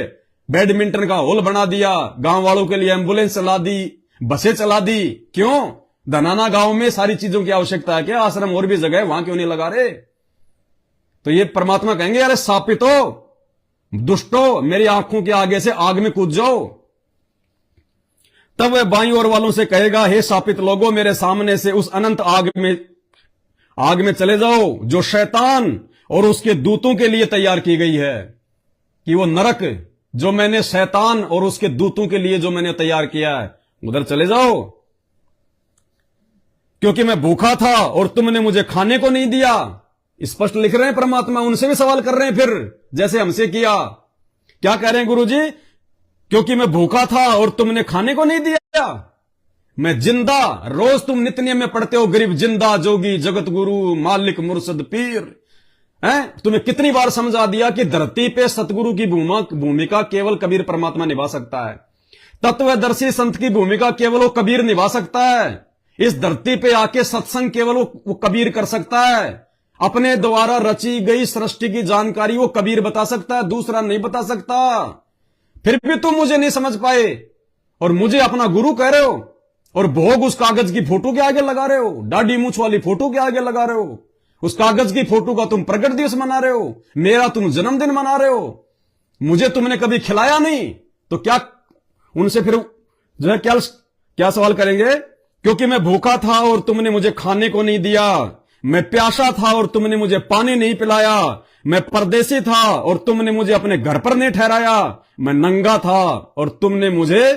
[SPEAKER 1] बैडमिंटन का हॉल बना दिया, गांव वालों के लिए एम्बुलेंस चला दी, बसें चला दी। क्यों? धनाना गांव में सारी चीजों की आवश्यकता है क्या? आश्रम और भी जगह है, वहां क्यों नहीं लगा रहे? तो ये परमात्मा कहेंगे, अरे शापितो, दुष्टो, मेरी आंखों के आगे से आग में कूद जाओ। तब वह बाईं ओर वालों से कहेगा, हे शापित लोगों, मेरे सामने से उस अनंत आग में चले जाओ, जो शैतान और उसके दूतों के लिए तैयार की गई है। कि वो नरक जो मैंने शैतान और उसके दूतों के लिए जो मैंने तैयार किया है, उधर चले जाओ। क्योंकि मैं भूखा था और तुमने मुझे खाने को नहीं दिया। स्पष्ट लिख रहे हैं परमात्मा, उनसे भी सवाल कर रहे हैं फिर, जैसे हमसे किया। क्या कह रहे हैं गुरुजी? क्योंकि मैं भूखा था और तुमने खाने को नहीं दिया। मैं जिंदा, रोज तुम नित्य नियम में पढ़ते हो, गरीब जिंदा, जोगी, जगत गुरु, मालिक, मुर्शद, पीर, हैं? तुम्हें कितनी बार समझा दिया कि धरती पे सतगुरु की भूमिका केवल कबीर परमात्मा निभा सकता है। तत्वदर्शी संत की भूमिका केवल वो कबीर निभा सकता है। इस धरती पे आके सत्संग केवल वो कबीर कर सकता है। अपने द्वारा रची गई सृष्टि की जानकारी वो कबीर बता सकता है, दूसरा नहीं बता सकता। फिर भी तुम मुझे नहीं समझ पाए और मुझे अपना गुरु कह रहे हो, और भोग उस कागज की फोटो के आगे लगा रहे हो, दाढ़ी मूछ वाली फोटो के आगे लगा रहे हो। उस कागज की फोटो का तुम प्रगट दिवस मना रहे हो, मेरा तुम जन्मदिन मना रहे हो। मुझे तुमने कभी खिलाया नहीं, तो क्या उनसे फिर जो है क्या सवाल करेंगे? क्योंकि मैं भूखा था और तुमने मुझे खाने को नहीं दिया, मैं प्यासा था और तुमने मुझे पानी नहीं पिलाया, मैं परदेसी था और तुमने मुझे अपने घर पर नहीं ठहराया, मैं नंगा था और तुमने मुझे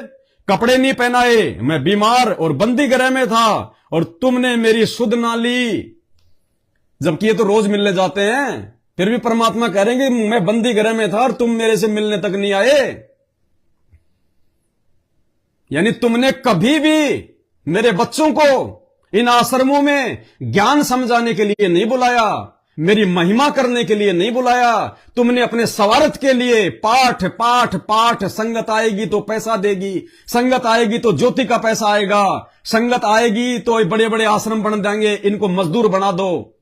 [SPEAKER 1] कपड़े नहीं पहनाए, मैं बीमार और बंदी गृह में था और तुमने मेरी सुध ना ली। जबकि ये तो रोज मिलने जाते हैं, फिर भी परमात्मा कह रहे हैं कि मैं बंदी गृह में था और तुम मेरे से मिलने तक नहीं आए। यानी तुमने कभी भी मेरे बच्चों को इन आश्रमों में ज्ञान समझाने के लिए नहीं बुलाया, मेरी महिमा करने के लिए नहीं बुलाया। तुमने अपने स्वार्थ के लिए पाठ पाठ पाठ, संगत आएगी तो पैसा देगी, संगत आएगी तो ज्योति का पैसा आएगा, संगत आएगी तो बड़े बड़े आश्रम बन जाएंगे, इनको मजदूर बना दो।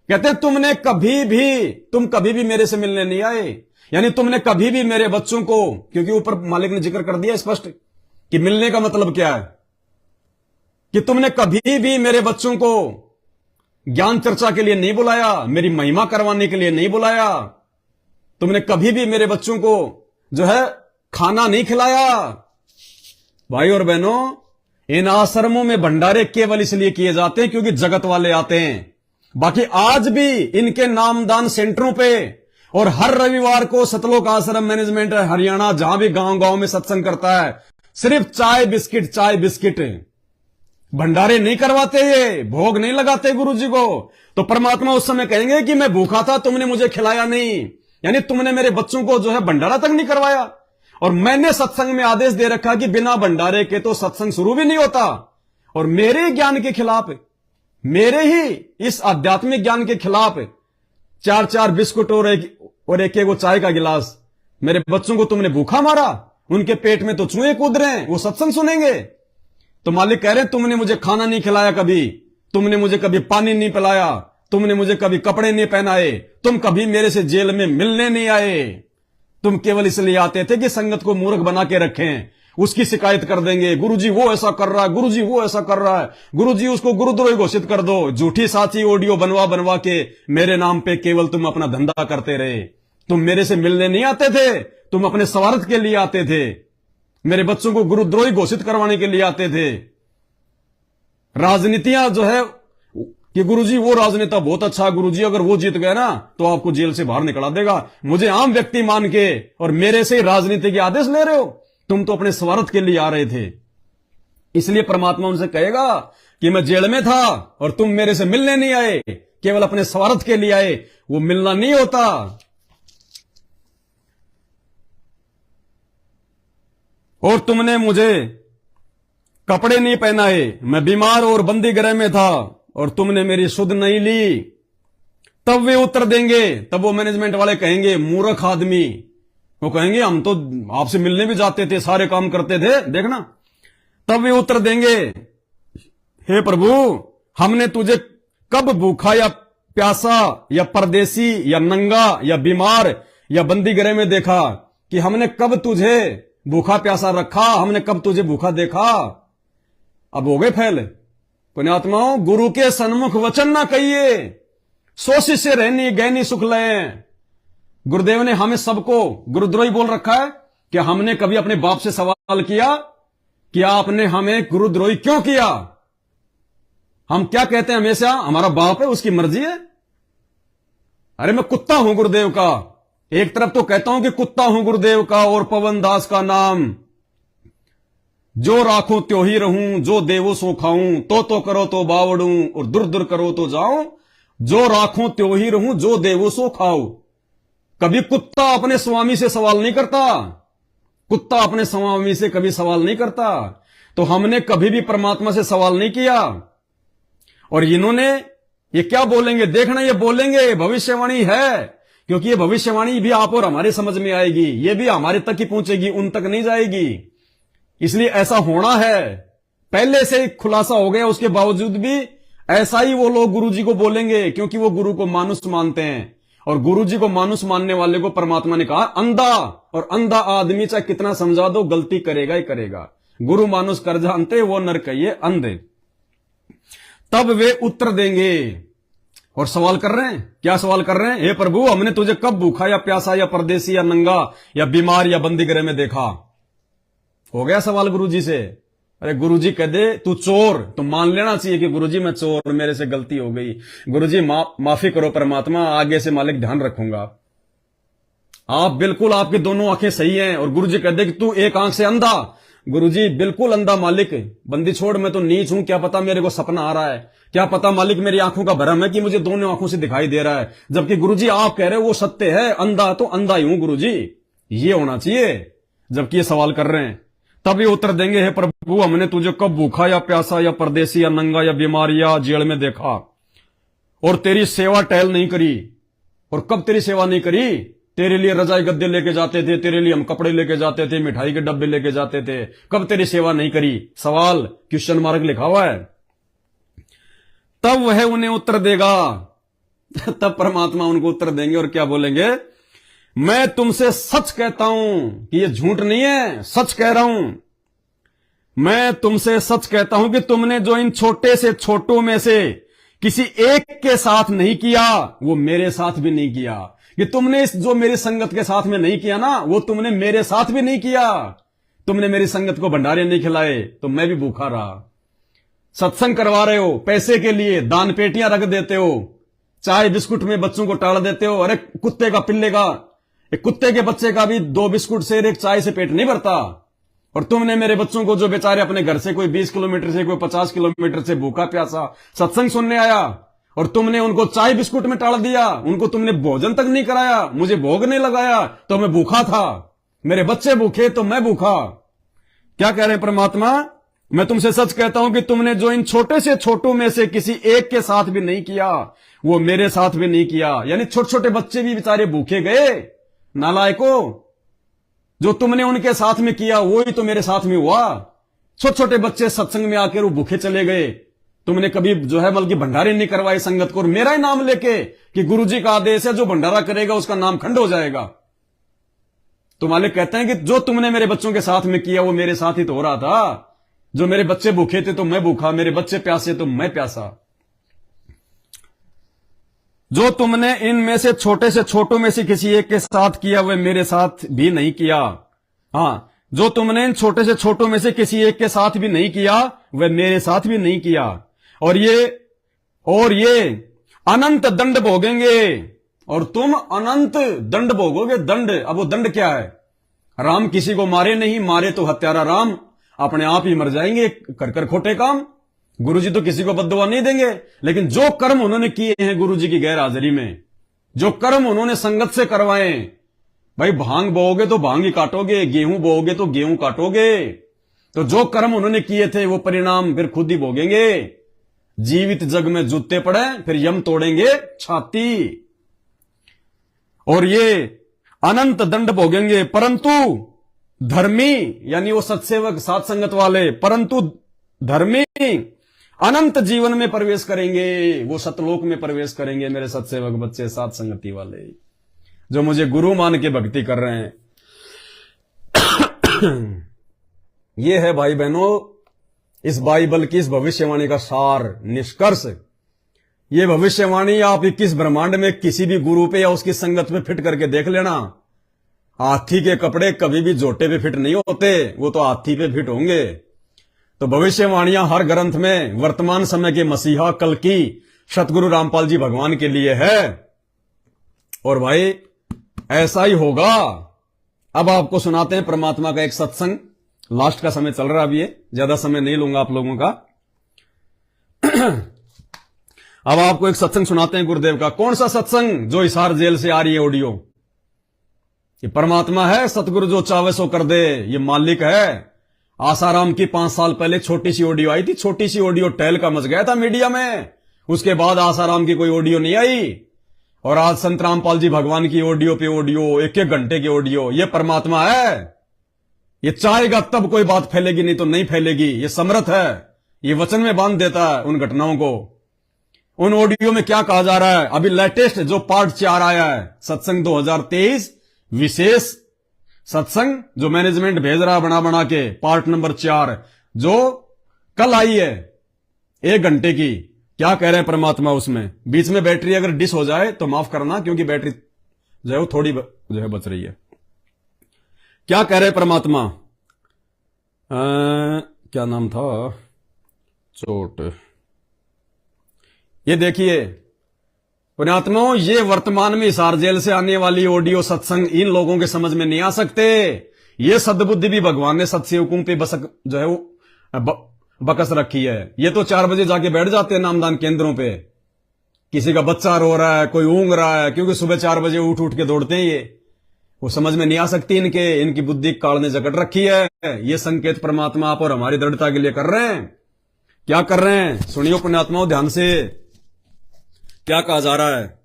[SPEAKER 1] कहते तुम कभी भी मेरे से मिलने नहीं आए। यानी तुमने कभी भी मेरे बच्चों को, क्योंकि ऊपर मालिक ने जिक्र कर दिया स्पष्ट कि मिलने का मतलब क्या है, कि तुमने कभी भी मेरे बच्चों को ज्ञान चर्चा के लिए नहीं बुलाया, मेरी महिमा करवाने के लिए नहीं बुलाया। तुमने कभी भी मेरे बच्चों को जो है खाना नहीं खिलाया। भाई और बहनों, इन आश्रमों में भंडारे केवल इसलिए किए जाते हैं क्योंकि जगत वाले आते हैं। बाकी आज भी इनके नामदान सेंटरों पे और हर रविवार को सतलोक आश्रम मैनेजमेंट हरियाणा जहां भी गांव गांव में सत्संग करता है, सिर्फ चाय बिस्किट, भंडारे नहीं करवाते, ये भोग नहीं लगाते गुरु जी को। तो परमात्मा उस समय कहेंगे कि मैं भूखा था, तुमने मुझे खिलाया नहीं। यानी तुमने मेरे बच्चों को जो है भंडारा तक नहीं करवाया। और मैंने सत्संग में आदेश दे रखा कि बिना भंडारे के तो सत्संग शुरू भी नहीं होता। और मेरे ज्ञान के खिलाफ, मेरे ही इस आध्यात्मिक ज्ञान के खिलाफ 4 बिस्कुट और एक वो चाय का गिलास मेरे बच्चों को तुमने भूखा मारा। उनके पेट में तो चूहे कूद रहे हैं, वो सत्संग सुनेंगे? तो मालिक कह रहे हैं तुमने मुझे खाना नहीं खिलाया, कभी तुमने मुझे कभी पानी नहीं पिलाया, तुमने मुझे कभी कपड़े नहीं पहनाए, तुम कभी मेरे से जेल में मिलने नहीं आए। तुम केवल इसलिए आते थे कि संगत को मूर्ख बना के रखें, उसकी शिकायत कर देंगे, गुरुजी वो ऐसा कर रहा है, गुरुजी वो ऐसा कर रहा है, गुरुजी उसको गुरुद्रोही घोषित कर दो। झूठी साची ऑडियो बनवा के मेरे नाम पे केवल तुम अपना धंधा करते रहे। तुम मेरे से मिलने नहीं आते थे, तुम अपने स्वार्थ के लिए आते थे। मेरे बच्चों को गुरुद्रोही घोषित करवाने के लिए आते थे। राजनीतियां जो है कि गुरुजी वो राजनेता बहुत अच्छा, गुरुजी अगर वो जीत गया ना तो आपको जेल से बाहर निकला देगा, मुझे आम व्यक्ति मान के और मेरे से राजनीति के आदेश ले रहे हो। तुम तो अपने स्वार्थ के लिए आ रहे थे। इसलिए परमात्मा उनसे कहेगा कि मैं जेल में था और तुम मेरे से मिलने नहीं आए, केवल अपने स्वार्थ के लिए आए। वो मिलना नहीं होता। और तुमने मुझे कपड़े नहीं पहनाए, मैं बीमार और बंदी गृह में था और तुमने मेरी सुध नहीं ली। तब वे उत्तर देंगे, तब वो मैनेजमेंट वाले कहेंगे, मूर्ख आदमी, वो कहेंगे हम तो आपसे मिलने भी जाते थे, सारे काम करते थे, देखना। तब वे उत्तर देंगे, हे प्रभु, हमने तुझे कब भूखा या प्यासा या परदेसी या नंगा या बीमार या बंदी गृह में देखा? कि हमने कब तुझे भूखा प्यासा रखा, हमने कब तुझे भूखा देखा? अब हो गए फैल। पुण्यात्माओं, गुरु के सन्मुख वचन ना कहिए, सो शिष्य रहनी गहनी सुख लय। गुरुदेव ने हमें सबको गुरुद्रोही बोल रखा है। क्या हमने कभी अपने बाप से सवाल किया कि आपने हमें गुरुद्रोही क्यों किया? हम क्या कहते हैं हमेशा, हमारा बाप है, उसकी मर्जी है। अरे मैं कुत्ता हूं गुरुदेव का। एक तरफ तो कहता हूं कि कुत्ता हूं गुरुदेव का और पवन दास का नाम, जो राखूं त्यों ही रहूं, जो देवो सो खाऊं, तो करो तो बावड़ूं और दूर दूर करो तो जाऊं, जो राखूं त्यों ही रहूं, जो देवो सो खाऊं। कभी कुत्ता अपने स्वामी से सवाल नहीं करता, कुत्ता अपने स्वामी से कभी सवाल नहीं करता। तो हमने कभी भी परमात्मा से सवाल नहीं किया। और इन्होंने ये क्या बोलेंगे देखना, ये बोलेंगे भविष्यवाणी है, क्योंकि ये भविष्यवाणी भी आप और हमारे समझ में आएगी, ये भी हमारे तक ही पहुंचेगी, उन तक नहीं जाएगी। इसलिए ऐसा होना है, पहले से खुलासा हो गया, उसके बावजूद भी ऐसा ही वो लोग गुरुजी को बोलेंगे, क्योंकि वो गुरु को मानुष मानते हैं। और गुरुजी को मानुष मानने वाले को परमात्मा ने कहा अंधा, और अंधा आदमी चाहे कितना समझा दो गलती करेगा ही करेगा। गुरु मानुष कर जानते, वो नर कहिए अंधे। तब वे उत्तर देंगे और सवाल कर रहे हैं। क्या सवाल कर रहे हैं? हे प्रभु, हमने तुझे कब भूखा या प्यासा या परदेसी या नंगा या बीमार या बंदी गृह में देखा? हो गया सवाल गुरुजी से। अरे गुरुजी कह दे तू चोर, तो मान लेना चाहिए कि गुरुजी मैं चोर, मेरे से गलती हो गई, गुरुजी माफी करो परमात्मा, आगे से मालिक ध्यान रखूंगा। आप बिल्कुल, आपकी दोनों आंखें सही हैं। और गुरुजी कह दे कि तू एक आंख से अंधा, गुरुजी बिल्कुल अंधा मालिक, बंदी छोड़, मैं तो नीच हूं, क्या पता मेरे को सपना आ रहा है, क्या पता मालिक मेरी आंखों का भ्रम है कि मुझे दोनों आंखों से दिखाई दे रहा है। जबकि गुरुजी आप कह रहे हो वो सत्य है, अंधा तो अंधा ही हूं गुरुजी, ये होना चाहिए। जबकि ये सवाल कर रहे हैं, तब ये उत्तर देंगे, हे प्रभु, हमने तुझे कब भूखा या प्यासा या परदेसी या नंगा या बीमार या जेल में देखा और तेरी सेवा टहल नहीं करी? और कब तेरी सेवा नहीं करी? तेरे लिए रजाई गद्दे लेके जाते थे, तेरे लिए हम कपड़े लेके जाते थे, मिठाई के डब्बे लेके जाते थे, कब तेरी सेवा नहीं करी? सवाल क्वेश्चन मार्क लिखा हुआ है। तब वह उन्हें उत्तर देगा तब परमात्मा उनको उत्तर देंगे और क्या बोलेंगे? मैं तुमसे सच कहता हूं कि ये झूठ नहीं है, सच कह रहा हूं। मैं तुमसे सच कहता हूं कि तुमने जो इन छोटे से छोटों में से किसी एक के साथ नहीं किया, वो मेरे साथ भी नहीं किया। कि तुमने इस जो मेरी संगत के साथ में नहीं किया ना, वो तुमने मेरे साथ भी नहीं किया। तुमने मेरी संगत को भंडारे नहीं खिलाए तो मैं भी भूखा रहा। सत्संग करवा रहे हो पैसे के लिए, दान पेटियां रख देते हो, चाय बिस्कुट में बच्चों को टाल देते हो। अरे कुत्ते का पिल्ले का, एक कुत्ते के बच्चे का भी 2 बिस्कुट से एक चाय से पेट नहीं भरता। और तुमने मेरे बच्चों को, जो बेचारे अपने घर से कोई 20 किलोमीटर से, कोई 50 किलोमीटर से भूखा प्यासा सत्संग सुनने आया, और तुमने उनको चाय बिस्कुट में टाल दिया, उनको तुमने भोजन तक नहीं कराया, मुझे भोग नहीं लगाया, तो मैं भूखा था। मेरे बच्चे भूखे तो मैं भूखा। क्या कह रहे हैं परमात्मा? मैं तुमसे सच कहता हूं कि तुमने जो इन छोटे से छोटों में से किसी एक के साथ भी नहीं किया, वो मेरे साथ भी नहीं किया। यानी छोटे छोटे बच्चे भी बेचारे भूखे गए। नालायको, जो तुमने उनके साथ में किया वो ही तो मेरे साथ में हुआ। छोटे छोटे बच्चे सत्संग में आकर वो भूखे चले गए। तुमने कभी जो है बल्कि भंडारे नहीं करवाए संगत को, और मेरा ही नाम लेके कि गुरुजी का आदेश है, जो भंडारा करेगा उसका नाम खंड हो जाएगा। तो मालिक कहते हैं कि जो तुमने मेरे बच्चों के साथ में किया वो मेरे साथ ही तो हो रहा था। जो मेरे बच्चे भूखे थे तो मैं भूखा, मेरे बच्चे प्यासे तो मैं प्यासा। जो तुमने इनमें से छोटे से छोटों में से किसी एक के साथ किया वह मेरे साथ भी नहीं किया। हाँ, जो तुमने इन छोटे से छोटों में से किसी एक के साथ भी नहीं किया, वह मेरे साथ भी नहीं किया। और ये अनंत दंड भोगेंगे, और तुम अनंत दंड भोगोगे। दंड, अब वो दंड क्या है? राम किसी को मारे नहीं, मारे तो हत्यारा राम अपने आप ही मर जाएंगे कर कर खोटे काम। गुरुजी तो किसी को बद्दुआ नहीं देंगे, लेकिन जो कर्म उन्होंने किए हैं गुरुजी की गैर हाजिरी में, जो कर्म उन्होंने संगत से करवाए, भाई भांग बोओगे तो भांग ही काटोगे, गेहूं बोओगे तो गेहूं काटोगे। तो जो कर्म उन्होंने किए थे वो परिणाम फिर खुद ही भोगेंगे। जीवित जग में जूते पड़े फिर यम तोड़ेंगे छाती, और ये अनंत दंड भोगेंगे। परंतु धर्मी, यानी वो सत्सेवक सात संगत वाले, परंतु धर्मी अनंत जीवन में प्रवेश करेंगे, वो सतलोक में प्रवेश करेंगे। मेरे सत्सेवक बच्चे, सात संगति वाले, जो मुझे गुरु मान के भक्ति कर रहे हैं। ये है भाई बहनों इस बाइबल की इस भविष्यवाणी का सार, निष्कर्ष। ये भविष्यवाणी आप 21 ब्रह्मांड में किसी भी गुरु पे या उसकी संगत पे फिट करके देख लेना। हाथी के कपड़े कभी भी जोटे पे फिट नहीं होते, वो तो हाथी पे फिट होंगे। तो भविष्यवाणियां हर ग्रंथ में वर्तमान समय के मसीहा कल की सतगुरु रामपाल जी भगवान के लिए है, और भाई ऐसा ही होगा। अब आपको सुनाते हैं परमात्मा का एक सत्संग। लास्ट का समय चल रहा है, अभी ये ज्यादा समय नहीं लूंगा आप लोगों का। अब आपको एक सत्संग सुनाते हैं गुरुदेव का। कौन सा सत्संग? जो हिसार जेल से आ रही है ऑडियो। ये परमात्मा है, सतगुरु जो चावे सो कर दे, ये मालिक है। आसाराम की 5 साल पहले छोटी सी ऑडियो आई थी, छोटी सी ऑडियो टहल का मच गया था मीडिया में। उसके बाद आसाराम की कोई ऑडियो नहीं आई, और आज संत रामपाल जी भगवान की ऑडियो पे ऑडियो, 1-1 घंटे की ऑडियो। ये परमात्मा है, ये चाहेगा तब कोई बात फैलेगी, नहीं तो नहीं फैलेगी। ये समर्थ है, ये वचन में बांध देता है उन घटनाओं को। उन ऑडियो में क्या कहा जा रहा है? अभी लेटेस्ट जो पार्ट 4 आया है, सत्संग 2023 विशेष सत्संग, जो मैनेजमेंट भेज रहा है बना बना के, पार्ट नंबर 4 जो कल आई है 1 घंटे की। क्या कह रहे हैं परमात्मा उसमें? बीच में बैटरी अगर डिस हो जाए तो माफ करना, क्योंकि बैटरी जो है वो थोड़ी जो है बच रही है। क्या कह रहे हैं परमात्मा? क्या नाम था? चोट। ये देखिए पुण्यात्माओं, ये वर्तमान में हिसार जेल से आने वाली ऑडियो सत्संग इन लोगों के समझ में नहीं आ सकते। ये सद्बुद्धि भी भगवान ने सत्सेवकों पे बसक जो है वो बकस रखी है। ये तो 4 बजे जाके बैठ जाते हैं नामदान केंद्रों पे। किसी का बच्चा रो रहा है, कोई ऊंग रहा है, क्योंकि सुबह 4 बजे उठ उठ के दौड़ते हैं। ये वो समझ में नहीं आ सकती इनकी बुद्धि काल ने जकड़ रखी है। ये संकेत परमात्मा आप और हमारी दृढ़ता के लिए कर रहे हैं। क्या कर रहे हैं? सुनियो पुण्यात्माओं ध्यान से, क्या कहा जा रहा है।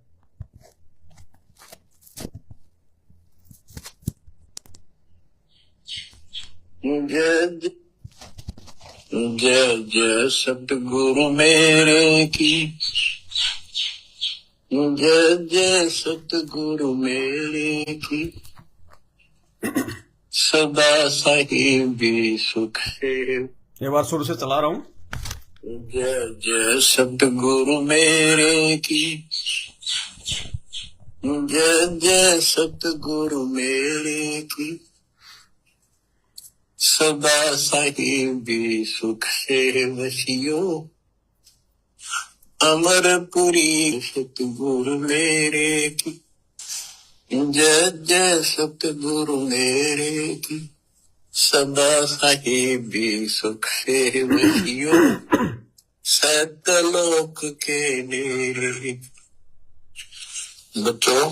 [SPEAKER 2] जय जय जय सतगुरु मेरे की, जय जय सतगुरु मेरे की, सदा साहिबी सुख है।
[SPEAKER 1] एक बार शुरू से चला रहा हूं।
[SPEAKER 2] जय जय सतगुरु मेरे की, जय जय सतगुरु मेरे की, सदा साहिबी सुख है वसियो अमरपुरी। सतगुरु मेरे की, जय जय सतगुरु मेरे की, सदा साहिबी सुख है वसियो सतलोक के डेरे। बच्चों,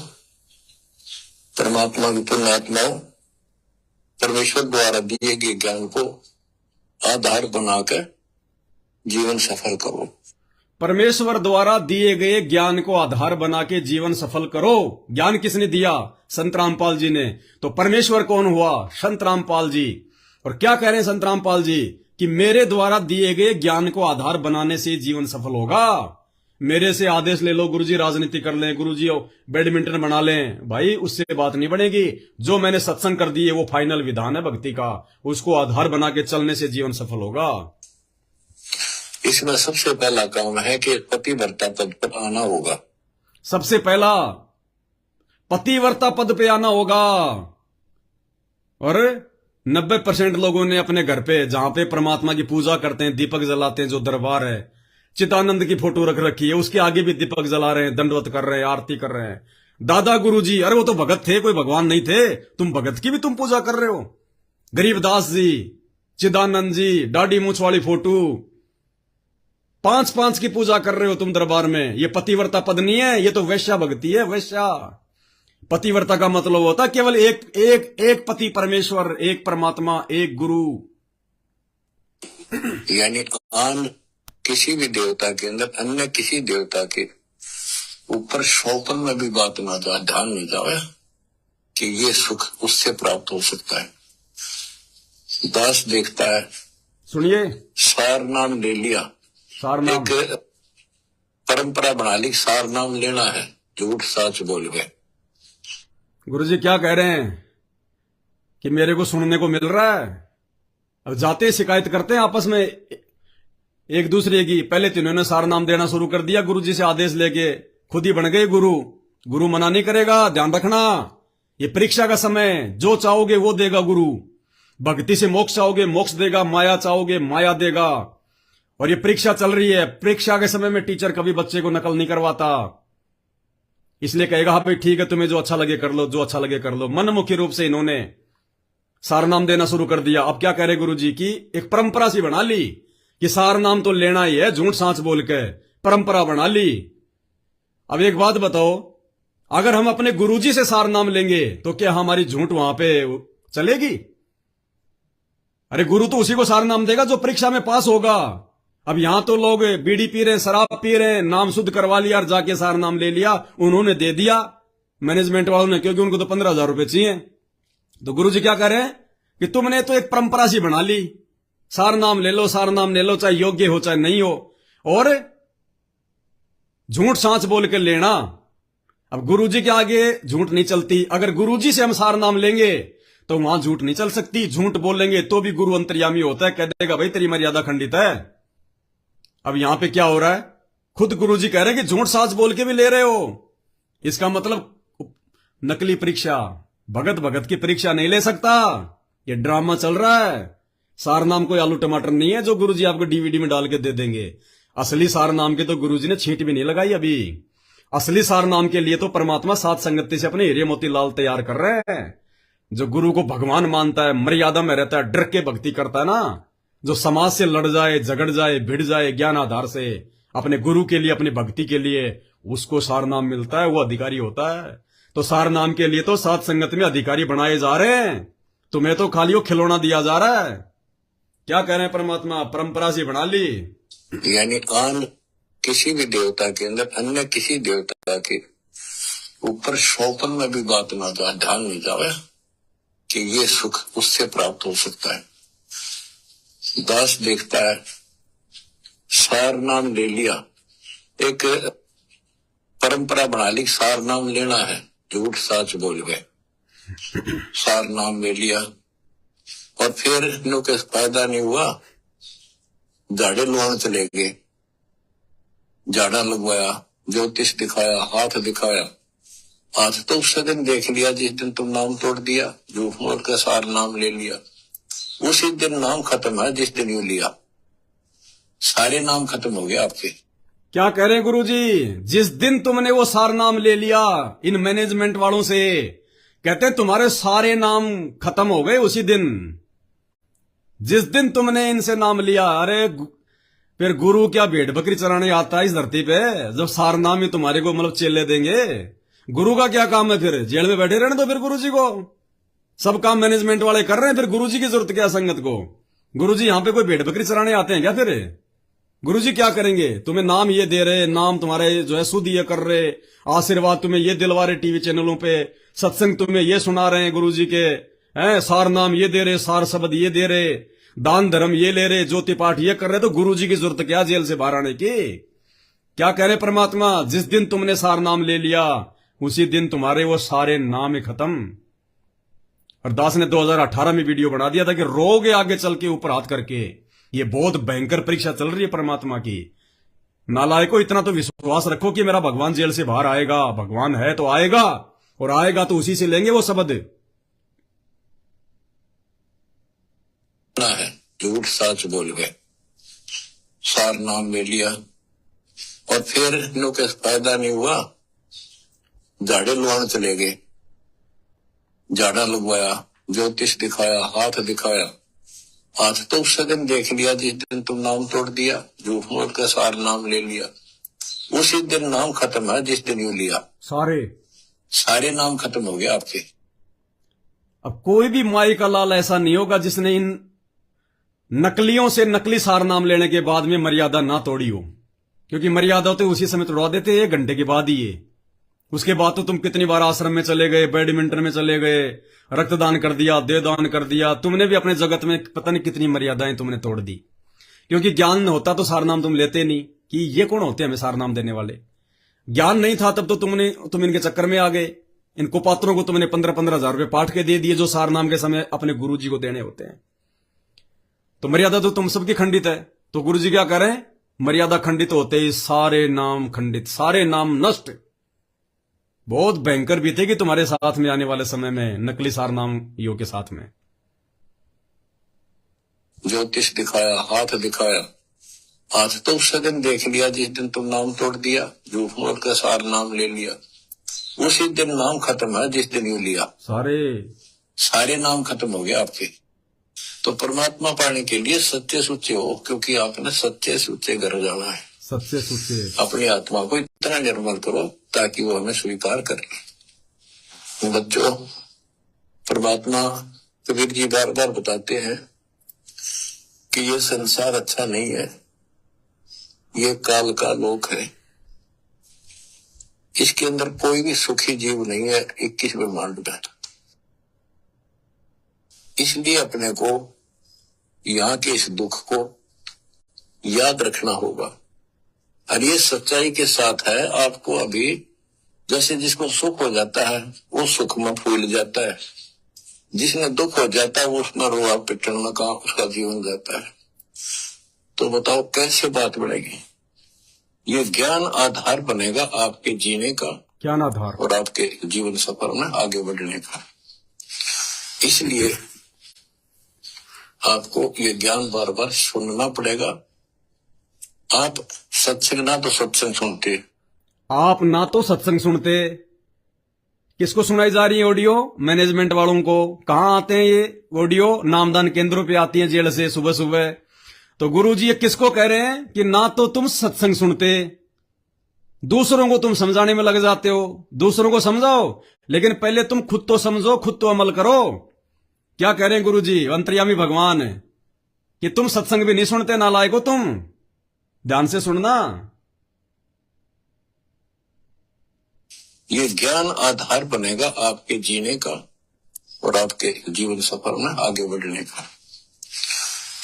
[SPEAKER 2] परमात्मा की पुण्यात्माओं, परमेश्वर द्वारा दिए गए ज्ञान को आधार बनाकर जीवन सफल करो।
[SPEAKER 1] परमेश्वर द्वारा दिए गए ज्ञान को आधार बना के जीवन सफल करो। ज्ञान किसने दिया? संत रामपाल जी ने। तो परमेश्वर कौन हुआ? संत रामपाल जी। और क्या कह रहे हैं संत रामपाल जी? कि मेरे द्वारा दिए गए ज्ञान को आधार बनाने से जीवन सफल होगा। मेरे से आदेश ले लो, गुरुजी राजनीति कर लें, गुरुजी बैडमिंटन बना लें, भाई उससे बात नहीं बनेगी। जो मैंने सत्संग कर दी है वो फाइनल विधान है भक्ति का, उसको आधार बना के चलने से जीवन सफल होगा।
[SPEAKER 2] इसमें सबसे पहला काम है कि पतिव्रता पद पर आना होगा।
[SPEAKER 1] सबसे पहला पतिव्रता पद पे आना होगा। और 90% लोगों ने अपने घर पे जहां पे परमात्मा की पूजा करते हैं, दीपक जलाते हैं, जो दरबार है, चिदानंद की फोटो रख रखी है, उसके आगे भी दीपक जला रहे हैं, दंडवत कर रहे हैं, आरती कर रहे हैं। दादा गुरु जी, अरे वो तो भगत थे, कोई भगवान नहीं थे। तुम भगत की भी तुम पूजा कर रहे हो। गरीबदास जी, चिदानंद जी, दाढ़ी मूछ वाली फोटो, 5-5 की पूजा कर रहे हो तुम दरबार में। ये पतिव्रता पद नहीं है, ये तो वैश्या भक्ति है, वैश्या। पतिव्रता का मतलब होता है केवल एक पति परमेश्वर, एक परमात्मा, एक गुरु।
[SPEAKER 2] यानी आन किसी भी देवता के अंदर अन्य किसी देवता के ऊपर शौकन में भी बात ना जा, ध्यान नहीं जावे कि ये सुख उससे प्राप्त हो सकता है। दास देखता है,
[SPEAKER 1] सुनिए,
[SPEAKER 2] सार नाम ले लिया,
[SPEAKER 1] सार नाम,
[SPEAKER 2] एक परंपरा बना ली, सार नाम लेना है, झूठ सच बोल गए।
[SPEAKER 1] गुरुजी क्या कह रहे हैं कि मेरे को सुनने को मिल रहा है। अब जाते शिकायत करते हैं आपस में एक दूसरे की। पहले तीनों ने सार नाम देना शुरू कर दिया, गुरुजी से आदेश लेके खुद ही बन गए गुरु। गुरु मना नहीं करेगा, ध्यान रखना। ये परीक्षा का समय, जो चाहोगे वो देगा गुरु। भक्ति से मोक्ष चाहोगे, मोक्ष देगा। माया चाहोगे, माया देगा। और ये परीक्षा चल रही है। परीक्षा के समय में टीचर कभी बच्चे को नकल नहीं करवाता, इसलिए कहेगा हाँ भाई ठीक है, तुम्हें जो अच्छा लगे कर लो, जो अच्छा लगे कर लो। मनमुखी रूप से इन्होंने सार नाम देना शुरू कर दिया। अब क्या कह रहे गुरु जी की एक परंपरा सी बना ली कि सार नाम तो लेना ही है, झूठ सांच बोल के परंपरा बना ली। अब एक बात बताओ, अगर हम अपने गुरुजी से सार नाम लेंगे तो क्या हमारी झूठ वहां पे चलेगी? अरे गुरु तो उसी को सार नाम देगा जो परीक्षा में पास होगा। अब यहां तो लोग बीड़ी पी रहे हैं, शराब पी रहे हैं, नाम शुद्ध करवा लिया और जाके सार नाम ले लिया। उन्होंने दे दिया मैनेजमेंट वालों ने, क्योंकि उनको तो 15,000 रुपए चाहिए। तो गुरु जी क्या कह रहे हैं कि तुमने तो एक परंपरा सी बना ली, सार नाम ले लो, सार नाम ले लो, चाहे योग्य हो चाहे नहीं हो, और झूठ सांच बोल के लेना। अब गुरुजी के आगे झूठ नहीं चलती। अगर गुरुजी से हम सार नाम लेंगे तो वहां झूठ नहीं चल सकती। झूठ बोलेंगे तो भी गुरु अंतर्यामी होता है, कह देगा भाई तेरी मर्यादा खंडित है। अब यहां पे क्या हो रहा है, खुद गुरुजी कह रहे हैं कि झूठ सांच बोल के भी ले रहे हो। इसका मतलब नकली परीक्षा, भगत की परीक्षा नहीं ले सकता। ये ड्रामा चल रहा है। सार नाम कोई आलू टमाटर नहीं है जो गुरुजी आपको डीवीडी में डाल के दे देंगे। असली सार नाम के तो गुरुजी ने छींट भी नहीं लगाई अभी। असली सार नाम के लिए तो परमात्मा सात संगति से अपने हीरे मोती लाल तैयार कर रहे हैं। जो गुरु को भगवान मानता है, मर्यादा में रहता है, डर के भक्ति करता है ना, जो समाज से लड़ जाए, झगड़ जाए, भिड़ जाए ज्ञान आधार से अपने गुरु के लिए, अपनी भक्ति के लिए, उसको सार नाम मिलता है, वो अधिकारी होता है। तो सार नाम के लिए तो सात संगत में अधिकारी बनाए जा रहे हैं। तुम्हें तो खाली वो खिलौना दिया जा रहा है। क्या कह रहे हैं परमात्मा, परंपरा से बना ली।
[SPEAKER 2] यानी आन किसी भी देवता के अंदर अन्य किसी देवता के ऊपर शौकन में भी बात ना जा, ध्यान नहीं जावे कि ये सुख उससे प्राप्त हो सकता है। दास देखता है, सार नाम ले लिया, एक परंपरा बना ली, सार नाम लेना है, झूठ सच बोल गए। सार नाम ले लिया और फिर इन्हों के फायदा नहीं हुआ, झाड़े लुआने चले गए। झाड़ा लगवाया, ज्योतिष दिखाया, हाथ दिखाया। हाथ तो उस दिन देख लिया जिस दिन तुम नाम तोड़ दिया, झूठ बोल कर सार नाम ले लिया। उसी दिन नाम खत्म है जिस दिन यू लिया, सारे नाम खत्म हो गए आपके।
[SPEAKER 1] क्या कह रहे हैं गुरुजी, जिस दिन तुमने वो सार नाम ले लिया इन मैनेजमेंट वालों से, कहते हैं तुम्हारे सारे नाम खत्म हो गए उसी दिन, जिस दिन तुमने इनसे नाम लिया। अरे फिर गुरु क्या भेड़ बकरी चराने आता है इस धरती पे, जब सार नाम ही तुम्हारे को मतलब चेले देंगे। गुरु का क्या काम है फिर, जेल में बैठे रहने दो फिर गुरुजी को। सब काम मैनेजमेंट वाले कर रहे हैं, फिर गुरुजी की जरूरत क्या संगत को। गुरुजी यहां पे कोई भेड़ बकरी चराने आते हैं क्या? फिर गुरुजी क्या करेंगे, तुम्हें नाम ये दे रहे, नाम तुम्हारे जो है शुद्ध ये कर रहे, आशीर्वाद तुम्हें ये दिलवा रहे टीवी चैनलों पे, सत्संग तुम्हें ये सुना रहे हैं गुरुजी के, सार नाम ये दे रहे, सार शब्द ये दे रहे, दान धर्म ये ले रहे, ज्योति पाठ ये कर रहे, तो गुरुजी की जरूरत क्या जेल से बाहर आने की। क्या कह रहे परमात्मा, जिस दिन तुमने सार नाम ले लिया उसी दिन तुम्हारे वो सारे नाम ही खत्म। और दास ने 2018 में वीडियो बना दिया था कि रोगे आगे चल के ऊपर हाथ करके। ये बहुत भयंकर परीक्षा चल रही है परमात्मा की। नालायको, इतना तो विश्वास रखो कि मेरा भगवान जेल से बाहर आएगा। भगवान है तो आएगा, और आएगा तो उसी से लेंगे वो शब्द।
[SPEAKER 2] ना है, झूठ साच बोल गए, सार नाम ले लिया और फिर इनों के फायदा नहीं हुआ, झाड़े लुआने चले गए, झाड़ा लगवाया, ज्योतिष दिखाया, हाथ दिखाया। हाथ तो उस दिन देख लिया जिस दिन तुम नाम तोड़ दिया, झूठ बोल कर सार नाम ले लिया, उसी दिन नाम खत्म है जिस दिन यू लिया। सारे नाम खत्म हो गए आपके।
[SPEAKER 1] अब कोई भी माई का लाल ऐसा नहीं होगा जिसने इन नकलियों से नकली सार नाम लेने के बाद में मर्यादा ना तोड़ी हो, क्योंकि मर्यादा तो उसी समय तोड़ा देते 1 घंटे के बाद ही है। उसके बाद तो तुम कितनी बार आश्रम में चले गए, बैडमिंटन में चले गए, रक्तदान कर दिया, देहदान कर दिया, तुमने भी अपने जगत में पता नहीं कितनी मर्यादाएं तुमने तोड़ दी। क्योंकि ज्ञान होता तो सार नाम तुम लेते नहीं कि ये कौन होते हैं हमें सार नाम देने वाले। ज्ञान नहीं था तब तो तुम इनके चक्कर में आ गए। इन कुपात्रों को तुमने 15-15 हजार रुपए पाठ के दे दिए जो सार नाम के समय अपने गुरु जी को देने होते हैं। तो मर्यादा तो तुम सबकी खंडित है, तो गुरु जी क्या करें, मर्यादा खंडित होते ही सारे नाम खंडित, सारे नाम नष्ट। बहुत भयंकर भी थे कि तुम्हारे साथ में आने वाले समय में नकली सार नाम योग के साथ में।
[SPEAKER 2] ज्योतिष दिखाया, हाथ दिखाया, हाथ तो उस दिन देख लिया जिस दिन तुम नाम तोड़ दिया, झूठ बोल कर सार नाम ले लिया, उसी दिन नाम खत्म है जिस दिन यू लिया। सारे नाम खत्म हो गए आपके। तो परमात्मा पाने के लिए सच्चे सुच्चे हो, क्योंकि आपने सच्चे सुच्चे घर जाना है।
[SPEAKER 1] सच्चे सुच्चे
[SPEAKER 2] अपनी आत्मा को इतना निर्मल करो ताकि वो हमें स्वीकार करे। बच्चों, परमात्मा कबीर जी बार बार बताते हैं कि ये संसार अच्छा नहीं है, ये काल का लोक है, इसके अंदर कोई भी सुखी जीव नहीं है 21 ब्रह्मांड में। इसलिए अपने को यहाँ के इस दुख को याद रखना होगा। और ये सच्चाई के साथ है, आपको अभी जैसे जिसको सुख हो जाता है वो सुख में फूल जाता है, जिसने दुख हो जाता है वो उसमें रोआ पिटन में काम उसका जीवन जाता है। तो बताओ कैसे बात बढ़ेगी। ये ज्ञान आधार बनेगा आपके जीने का,
[SPEAKER 1] ज्ञान आधार, और
[SPEAKER 2] आपके जीवन सफर में आगे बढ़ने का। इसलिए आपको ये ज्ञान बार बार सुनना पड़ेगा। आप सत्संग ना तो सत्संग सुनते,
[SPEAKER 1] आप ना तो सत्संग सुनते। किसको सुनाई जा रही है ऑडियो? मैनेजमेंट वालों को। कहां आते हैं ये ऑडियो? नामदान केंद्रों पे आती है जेल से सुबह सुबह। तो गुरुजी ये किसको कह रहे हैं कि ना तो तुम सत्संग सुनते, दूसरों को तुम समझाने में लग जाते हो। दूसरों को समझाओ, लेकिन पहले तुम खुद तो समझो, खुद तो अमल करो। क्या कह रहे हैं गुरुजी, अंतर्यामी भगवान, कि तुम सत्संग भी नहीं सुनते, नालायक हो तुम। ध्यान से सुनना।
[SPEAKER 2] ये ज्ञान आधार बनेगा आपके जीने का और आपके जीवन सफर में आगे बढ़ने का।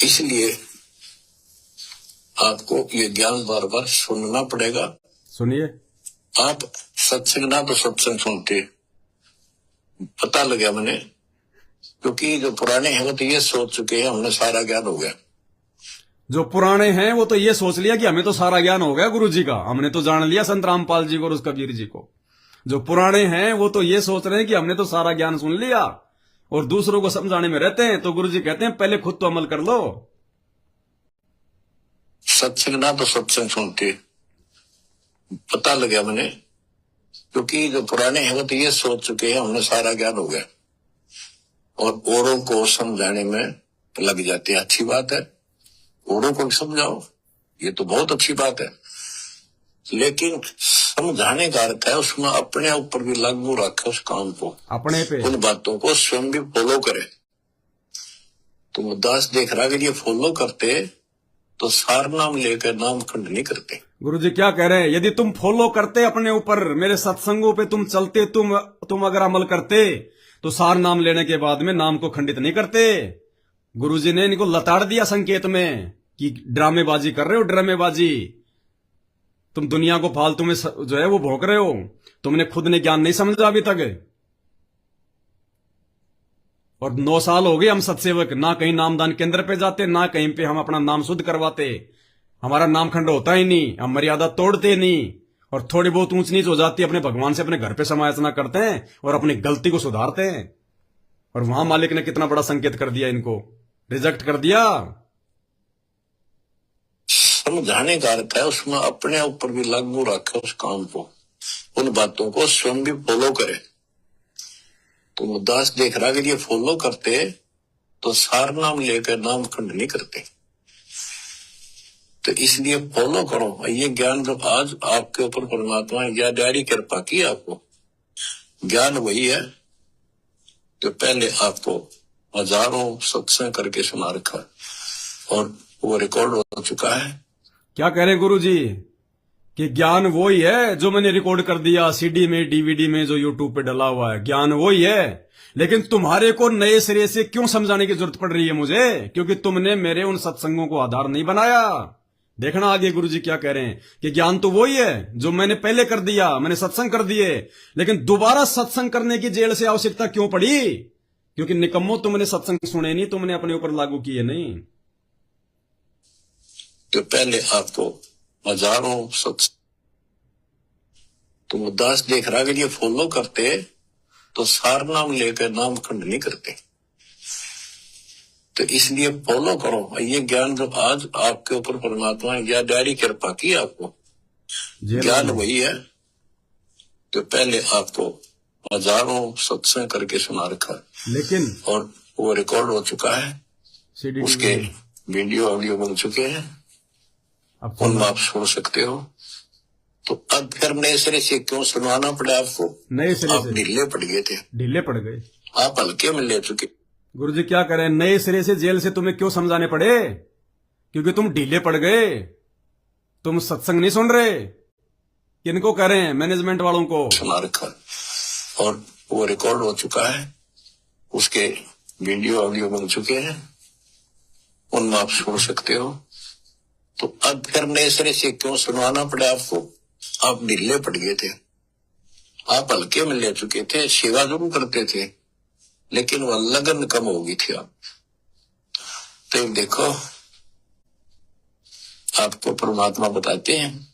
[SPEAKER 2] इसलिए आपको ये ज्ञान बार बार सुनना पड़ेगा।
[SPEAKER 1] सुनिए।
[SPEAKER 2] आप सत्संग ना तो सत्संग सुनते, पता लगा मैंने, क्योंकि जो पुराने हैं वो तो ये सोच चुके हैं हमने सारा ज्ञान हो गया।
[SPEAKER 1] जो पुराने हैं वो तो ये सोच लिया कि हमें तो सारा ज्ञान हो गया गुरु जी का, हमने तो जान लिया संत रामपाल जी को और उस कबीर जी को। जो पुराने हैं वो तो ये सोच रहे हैं कि हमने तो सारा ज्ञान सुन लिया और दूसरों को समझाने में रहते हैं। तो गुरु जी कहते हैं पहले खुद तो अमल कर लो। सत्संग ना तो सत्संग सुनते, पता लगा मैंने, क्योंकि जो पुराने हैं वो तो ये सोच चुके हैं हमने सारा ज्ञान हो गया और औरों को समझाने में लग जाते हैं। अच्छी बात है, औरों को समझाओ, ये तो बहुत अच्छी बात है, लेकिन समझाने का अर्थ है उसमें अपने ऊपर भी लागू रखे उस काम को, अपने पे उन बातों को स्वयं भी फॉलो करे। तो मुद्दास देख रहा कि ये फॉलो करते तो सार नाम लेकर नाम खंड नहीं करते। गुरुजी क्या कह रहे हैं, यदि तुम फॉलो करते अपने ऊपर, मेरे सत्संगों पे तुम चलते, तुम अगर अमल करते तो सार नाम लेने के बाद में नाम को खंडित नहीं करते। गुरुजी ने इनको लताड़ दिया संकेत में कि ड्रामेबाजी कर रहे हो, ड्रामेबाजी। तुम दुनिया को फालतू में जो है वो भोंक रहे हो, तुमने खुद ने ज्ञान नहीं समझा अभी तक। और 9 साल हो गए हम सत्सेवक, ना कहीं नामदान केंद्र पे जाते, ना कहीं पे हम अपना नाम शुद्ध करवाते। हमारा नाम खंड होता ही नहीं, हम मर्यादा तोड़ते नहीं, और थोड़ी बहुत ऊंच नीच हो जाती है अपने भगवान से अपने घर पे समायाचना करते हैं और अपनी गलती को सुधारते हैं। और वहां मालिक ने कितना बड़ा संकेत कर दिया इनको रिजेक्ट कर दिया।
[SPEAKER 2] समझाने का अर्थ है उसमें अपने ऊपर भी लागू रखे उस काम को, उन बातों को स्वयं भी फॉलो करे। तो मुद्दास देख रहा कि ये फॉलो करते तो सार नाम लेकर नाम खंड नहीं करते। तो इसलिए फॉलो करो। ये ज्ञान जब आज आपके ऊपर परमात्मा या डायरी कृपा की आपको, ज्ञान वही है जो पहले आपको हजारों सत्संग करके सुना रखा और वो रिकॉर्ड हो चुका है।
[SPEAKER 1] क्या कह रहे हैं गुरु जी कि ज्ञान वही है जो मैंने रिकॉर्ड कर दिया सीडी में, डीवीडी में, जो यूट्यूब पे डला हुआ है, ज्ञान वही है। लेकिन तुम्हारे को नए सिरे से क्यों समझाने की जरूरत पड़ रही है मुझे? क्योंकि तुमने मेरे उन सत्संगों को आधार नहीं बनाया। देखना आगे गुरु जी क्या कह रहे हैं कि ज्ञान तो वही है जो मैंने पहले कर दिया, मैंने सत्संग कर दिए, लेकिन दोबारा सत्संग करने की जेल से आवश्यकता क्यों पड़ी? क्योंकि निकम्मो तुमने सत्संग सुने नहीं, तुमने अपने ऊपर लागू किए नहीं।
[SPEAKER 2] तो पहले आपको हजारों सत्संग, तो मुद्दास देख रहा कि ये फॉलो करते तो सार नाम लेकर नाम खंड नहीं करते। तो इसलिए फॉलो करो। ये ज्ञान जब आज आपके ऊपर परमात्मा या डायरी कृपा की आपको, ज्ञान वही है जो पहले आपको हजारों सत्संग करके सुना रखा,
[SPEAKER 1] लेकिन
[SPEAKER 2] और वो रिकॉर्ड हो चुका है, उसके वीडियो ऑडियो बन चुके हैं, उनमें आप सुन सकते हो। तो अब फिर नए सिरे से क्यों सुनवाना पड़ा आपको?
[SPEAKER 1] नए सिरे
[SPEAKER 2] आप
[SPEAKER 1] से
[SPEAKER 2] ढीले पड़ गए थे,
[SPEAKER 1] ढीले पड़ गए।
[SPEAKER 2] आप हल्के में ले चुके।
[SPEAKER 1] गुरु जी क्या करें, नए सिरे से जेल से तुम्हें क्यों समझाने पड़े? क्योंकि तुम ढीले पड़ गए, तुम सत्संग नहीं सुन रहे। किनको कह रहे हैं? मैनेजमेंट वालों को
[SPEAKER 2] सुना रखा और वो रिकॉर्ड हो चुका है, उसके वीडियो ऑडियो बन चुके हैं, उनमें आप सुन सकते हो। तो अब फिर नए सिरे से क्यों सुनवाना पड़ा आपको? आप ढीले पड़ गए थे, आप हल्के में ले चुके थे, सेवा जरूर करते थे, लेकिन वह लगन कम हो गई थी आप। तो देखो, आपको परमात्मा बताते हैं,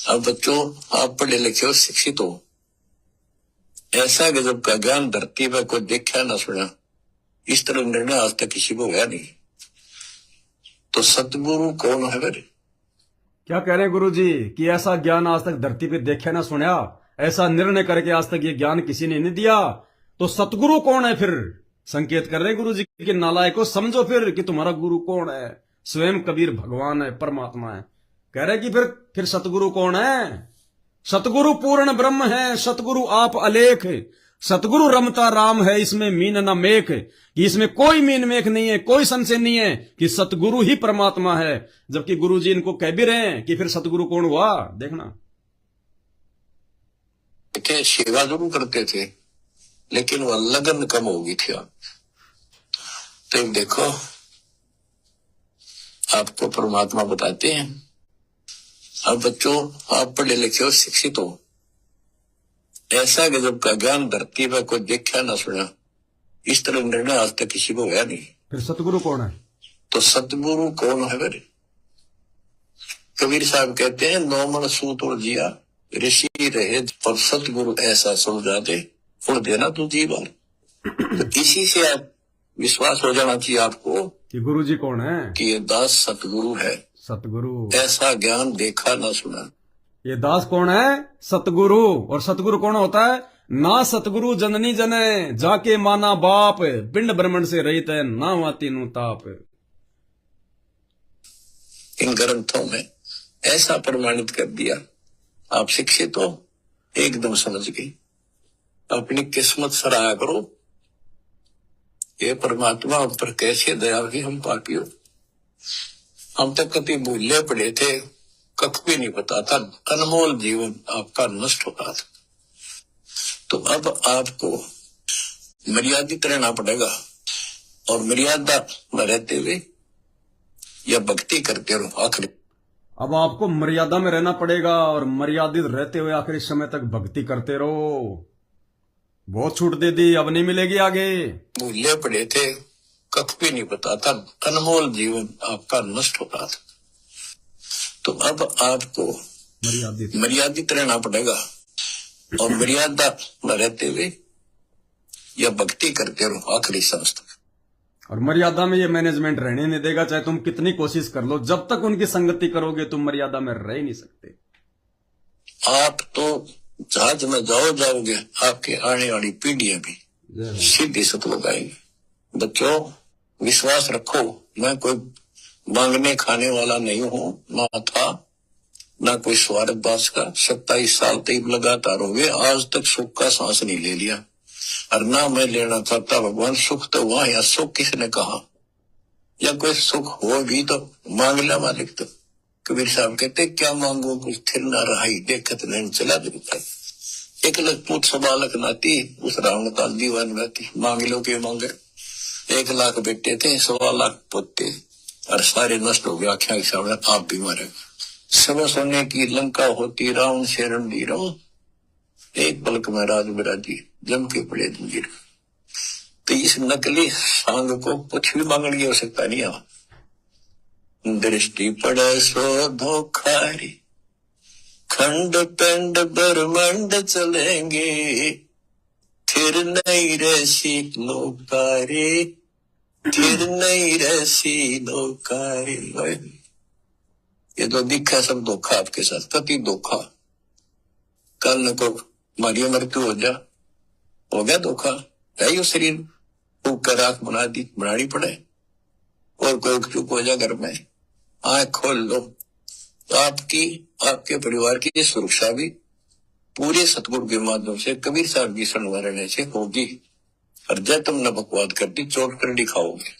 [SPEAKER 2] अब बच्चों आप पढ़े लिखे हो, शिक्षित हो, ऐसा गजब का ज्ञान धरती पर कोई देखा ना सुना, इस तरह निर्णय आज तक किसी को हुआ नहीं। तो सतगुरु कौन है फिर?
[SPEAKER 1] क्या कह रहे हैं गुरु जी कि ऐसा ज्ञान आज तक धरती पे देखा ना सुना, ऐसा निर्णय करके आज तक ये ज्ञान किसी ने नहीं दिया। तो सतगुरु कौन है फिर? संकेत कर रहे हैं गुरु जी कि नालायक को समझो फिर कि तुम्हारा गुरु कौन है। स्वयं कबीर भगवान है, परमात्मा है। कह रहे कि फिर सतगुरु कौन है? सतगुरु पूर्ण ब्रह्म है, सतगुरु आप अलेख, सतगुरु रमता राम है, इसमें मीन न मेख, कि इसमें कोई मीन मेख नहीं है, कोई संशय नहीं है कि सतगुरु ही परमात्मा है। जबकि गुरु जी इनको कह भी रहे हैं कि फिर सतगुरु कौन हुआ? देखना,
[SPEAKER 2] सेवा जरूर करते थे, लेकिन वह लगन कम हो गई थी आप। तो देखो, आपको परमात्मा बताते हैं, अब बच्चों आप पढ़े लिखे हो, शिक्षित हो, ऐसा गजब का ज्ञान धरती पर कोई देखा ना सुना, इस तरह निर्णय आज तक किसी को हुआ नहीं।
[SPEAKER 1] फिर सतगुरु कौन है?
[SPEAKER 2] तो सतगुरु कौन है फिर? कबीर साहब कहते हैं, नौ मन सूत और जिया ऋषि रहे, पर सतगुरु ऐसा समझा दे उड़ देना तू जीवन। तो इसी से आप विश्वास हो जाना चाहिए आपको
[SPEAKER 1] कि गुरु जी कौन है,
[SPEAKER 2] कि ये दास सतगुरु है।
[SPEAKER 1] सतगुरु
[SPEAKER 2] ऐसा ज्ञान देखा ना सुना।
[SPEAKER 1] ये दास कौन है? सतगुरु। और सतगुरु कौन होता है? ना सतगुरु जननी जने, जाके माना बाप, पिंड ब्रह्मंड से रहित है, ना वाती नु ताप।
[SPEAKER 2] इन ग्रंथों में ऐसा प्रमाणित कर दिया। आप शिक्षित हो, एकदम समझ गई, अपनी किस्मत सराहा करो। ये परमात्मा ऊपर कैसे दया की, हम पापी हो। हम तक कभी भूले पड़े थे, कख भी नहीं पता था, अनमोल जीवन आपका नष्ट हो रहा था। तो अब आपको मर्यादित रहना पड़ेगा, और मर्यादा में रहते हुए या भक्ति करते रहो आखिरी।
[SPEAKER 1] अब आपको मर्यादा में रहना पड़ेगा और मर्यादित रहते हुए आखिरी समय तक भक्ति करते रहो। बहुत छूट दे दी, अब नहीं मिलेगी आगे।
[SPEAKER 2] भूले पड़े थे, कख भी नहीं पता था, अनमोल जीवन आपका नष्ट हो रहा था। तो अब आपको मर्यादित रहना पड़ेगा, और मर्यादा में रहते हुए या भक्ति करते रहो आखिरी सांस तक।
[SPEAKER 1] और मर्यादा में ये मैनेजमेंट रहने नहीं देगा, चाहे तुम कितनी कोशिश कर लो। जब तक उनकी संगति करोगे तुम मर्यादा में रह ही नहीं सकते।
[SPEAKER 2] आप तो जहाज में जाओगे, आपके आने वाली पीढ़ियां भी सीधी सतलुज आएगी। बच्चों विश्वास रखो, मैं कोई मांगने खाने वाला नहीं हूँ, ना था ना कोई स्वार्थदास का। 27 साल तक लगातार हो गए, आज तक सुख का सांस नहीं ले लिया, और ना मैं लेना चाहता। भगवान सुख तो वहां, या सुख किसने कहा, या कोई सुख हो भी तो मांग लिया मालिक। तो कबीर साहब कहते क्या मांगो कुछ थिर ना रहाई, देखत नहीं चला देता। एक लख पूत सबालक नाती, उस रावण काल दीवान रहती। मांग लो के मांगे, 1 लाख बेटे थे, 1.25 लाख पोते, और सारे नष्ट हो गए। आख्या के सामने आप भी मारे। सब सोने की लंका होती, रावण से रणधीर, एक पलक में राज बिराजी, जम के पड़े जंजीर। तो इस नकली सांग को कुछ भी मांगने की आवश्यकता नहीं है। दृष्टि पड़े सो धोखारी, खंड पिंड ब्रह्मंड चलेंगे, फिर नहीं रसी लोकारे, फिर नहीं रसी लोकारे। ये तो दिखा सब धोखा आपके साथ, कति धोखा। कल को मारी मृत्यु हो गया धोखा है। यो शरीर फूक कर आंख बनानी पड़े, और कोई चुप हो जा घर में, आंख खोल लो। तो आपके परिवार की सुरक्षा भी पूरे सतगुरु के माध्यम से, कबीर साहब की शरण रहने से होगी। और जब तुम न बकवाद करती, चोट कर दिखाओगे।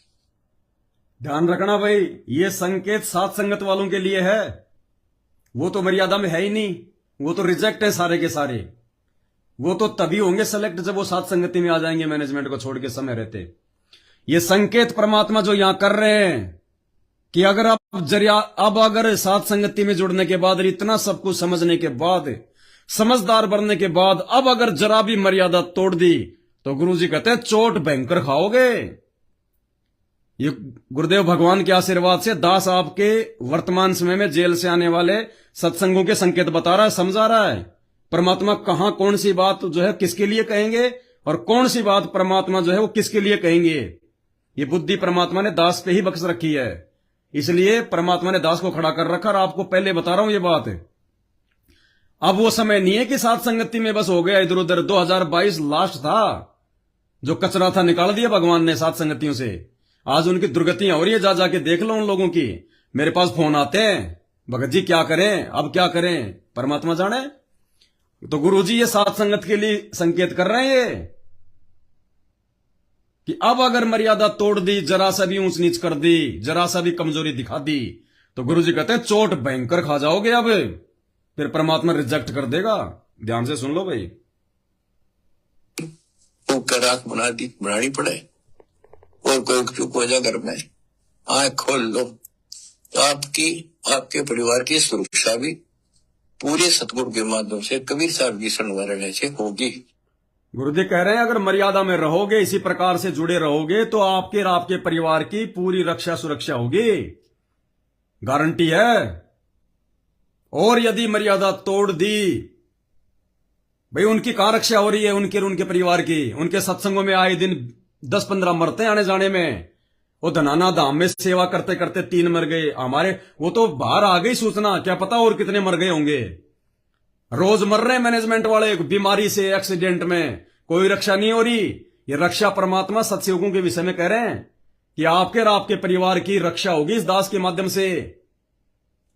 [SPEAKER 1] ध्यान रखना भाई, ये संकेत सात संगत वालों के लिए है। वो तो मर्यादा में है ही नहीं, वो तो रिजेक्ट है सारे के सारे। वो तो तभी होंगे सेलेक्ट जब वो सात संगति में आ जाएंगे, मैनेजमेंट को छोड़ के समय रहते। ये संकेत परमात्मा जो यहां कर रहे हैं कि अगर सात संगति में जुड़ने के बाद, इतना सब कुछ समझने के बाद, समझदार बनने के बाद, अब अगर जरा भी मर्यादा तोड़ दी तो गुरुजी कहते हैं चोट भयंकर खाओगे। ये गुरुदेव भगवान के आशीर्वाद से दास आपके वर्तमान समय में जेल से आने वाले सत्संगों के संकेत बता रहा है, समझा रहा है। परमात्मा कहां कौन सी बात जो है किसके लिए कहेंगे, और कौन सी बात परमात्मा जो है वो किसके लिए कहेंगे, ये बुद्धि परमात्मा ने दास पे ही बख्श रखी है। इसलिए परमात्मा ने दास को खड़ा कर रखा, और आपको पहले बता रहा हूं ये बात। अब वो समय नहीं है कि सात संगति में बस हो गया इधर उधर। 2022 लास्ट था, जो कचरा था निकाल दिया भगवान ने सात संगतियों से। आज उनकी दुर्गतियां हो रही है, जा जाके देख लो उन लोगों की। मेरे पास फोन आते हैं, भगत जी क्या करें, अब क्या करें, परमात्मा जाने। तो गुरुजी ये सात संगत के लिए संकेत कर रहे हैं ये, कि अब अगर मर्यादा तोड़ दी, जरा सा भी ऊंच नीच कर दी, जरा सा भी कमजोरी दिखा दी, तो गुरुजी कहते हैं चोट भयंकर खा जाओगे। अब फिर परमात्मा रिजेक्ट कर देगा। ध्यान से सुन लो भाई।
[SPEAKER 2] आंख बनानी पड़े, और कोई चुप हो जा घर में, आंख खोल लो। तो आपके परिवार की सुरक्षा भी पूरे सतगुरु के माध्यम से, कबीर साहब की शरण रहने से होगी।
[SPEAKER 1] गुरुदेव कह रहे हैं अगर मर्यादा में रहोगे, इसी प्रकार से जुड़े रहोगे, तो आपके और आपके परिवार की पूरी रक्षा सुरक्षा होगी, गारंटी है। और यदि मर्यादा तोड़ दी, भाई उनकी कहां रक्षा हो रही है, उनके और उनके परिवार की। उनके सत्संगों में आए दिन 10-15 मरते आने जाने में। वो धनाना धाम में सेवा करते करते 3 मर गए हमारे, वो तो बाहर आ गई सूचना, क्या पता और कितने मर गए होंगे। रोज मर रहे मैनेजमेंट वाले बीमारी से, एक्सीडेंट में, कोई रक्षा नहीं हो रही। ये रक्षा परमात्मा सत्संगों के विषय में कह रहे हैं कि आपके और आपके परिवार की रक्षा होगी इस दास के माध्यम से।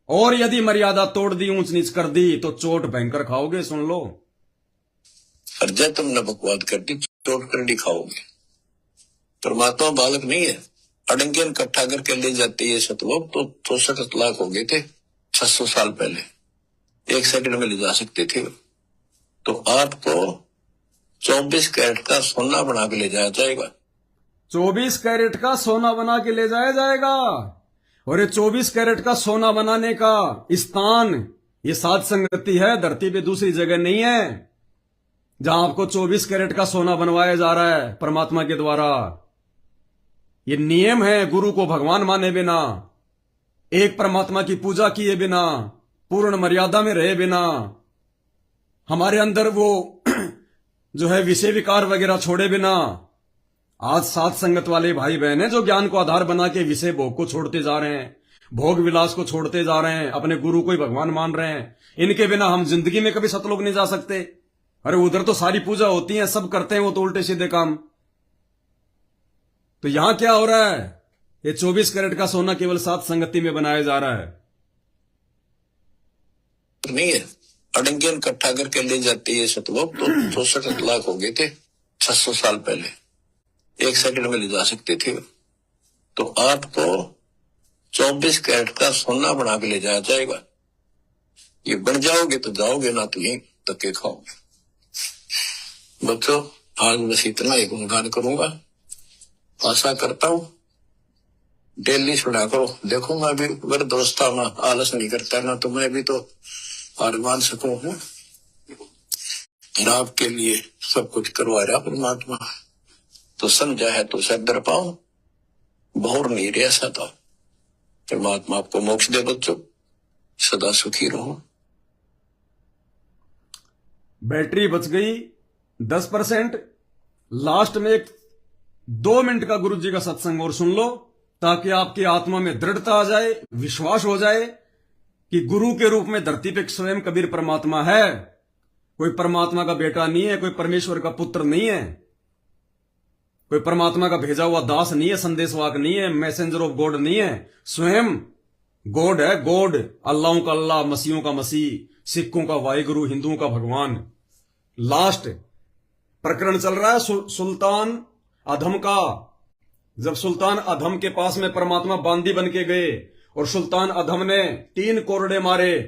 [SPEAKER 1] और यदि मर्यादा तोड़ दी, ऊंच नीच कर दी, तो चोट भयंकर खाओगे, सुन लो।
[SPEAKER 2] और जब तुम न बकवाद करती, चोट कर दिखाओगे। परमात्मा बालक नहीं है, अड़ंगियन इकट्ठा करके ले जाते ये सतलोक। तो 64 लाख हो गए थे 600 साल पहले, 1 सेकंड में ले जा सकते थे। तो आपको 24 कैरेट का सोना बना के ले जाया जाएगा। 24
[SPEAKER 1] कैरेट का सोना बना के ले जाया जाएगा। और ये 24 कैरेट का सोना बनाने का स्थान ये सात संगति है, धरती पे दूसरी जगह नहीं है जहां आपको 24 कैरेट का सोना बनवाया जा रहा है परमात्मा के द्वारा। ये नियम है, गुरु को भगवान माने बिना, एक परमात्मा की पूजा किए बिना, पूर्ण मर्यादा में रहे बिना, हमारे अंदर वो जो है विषय विकार वगैरह छोड़े बिना, आज साथ संगत वाले भाई बहन हैं जो ज्ञान को आधार बना के विषय भोग को छोड़ते जा रहे हैं, भोग विलास को छोड़ते जा रहे हैं, अपने गुरु को ही भगवान मान रहे हैं। इनके बिना हम जिंदगी में कभी सतलोक नहीं जा सकते। अरे उधर तो सारी पूजा होती है, सब करते हैं वो तो उल्टे सीधे काम। तो यहां क्या हो रहा है? ये 24 कैरेट का सोना केवल सात संगति में बनाया जा रहा है।
[SPEAKER 2] नहीं है, अड़ंगियन इकट्ठा करके ले जाते ये सतलोक तो 64 लाख हो गए थे 600 साल पहले, 1 सेकंड में ले जा सकते थे। तो आपको 24 कैरेट का सोना बना के ले जाया जाएगा। ये बन जाओगे तो जाओगे, ना तो यही धक्के खाओगे। बच्चों, आज बस इतना ही गुणगान करूंगा। आशा करता हूं डेली सुना करो। देखो मैं भी अगर दोस्ता ना आलस नहीं करता ना, तो मैं भी तो हार मान सकूं हूं। आपके लिए सब कुछ करवा रहा परमात्मा, तो समझा है तो सर दर पाओ, बहुर नहीं रह सकता। परमात्मा आपको मोक्ष दे बच्चों, सदा सुखी रहो।
[SPEAKER 1] बैटरी बच गई 10%। लास्ट में एक 2 मिनट का गुरु जी का सत्संग और सुन लो, ताकि आपकी आत्मा में दृढ़ता आ जाए, विश्वास हो जाए कि गुरु के रूप में धरती पे स्वयं कबीर परमात्मा है। कोई परमात्मा का बेटा नहीं है, कोई परमेश्वर का पुत्र नहीं है, कोई परमात्मा का भेजा हुआ दास नहीं है, संदेशवाहक नहीं है, मैसेंजर ऑफ गॉड नहीं है। स्वयं गॉड है, गॉड। अल्लाहों का अल्लाह, मसीहों का मसीह, सिखों का वाहिगुरु, हिंदुओं का भगवान। लास्ट प्रकरण चल रहा है सुल्तान अधम का। जब सुल्तान अधम के पास में परमात्मा बांदी बन के गए और सुल्तान अधम ने 3 कोरडे मारे,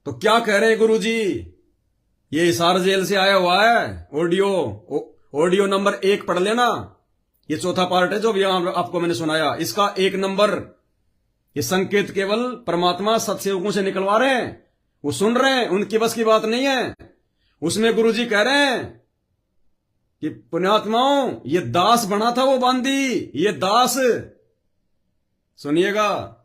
[SPEAKER 1] तो क्या कह रहे हैं गुरु जी? ये हिसार जेल से आया हुआ है। ऑडियो नंबर 1 पढ़ लेना। ये चौथा पार्ट है जो भी आपको मैंने सुनाया, इसका 1 नंबर। ये संकेत केवल परमात्मा सत्सेवकों से निकलवा रहे हैं, वो सुन रहे हैं, उनकी बस की बात नहीं है। उसमें गुरुजी कह रहे हैं कि पुण्यात्माओं, ये दास बना था वो बांदी, ये दास। सुनिएगा।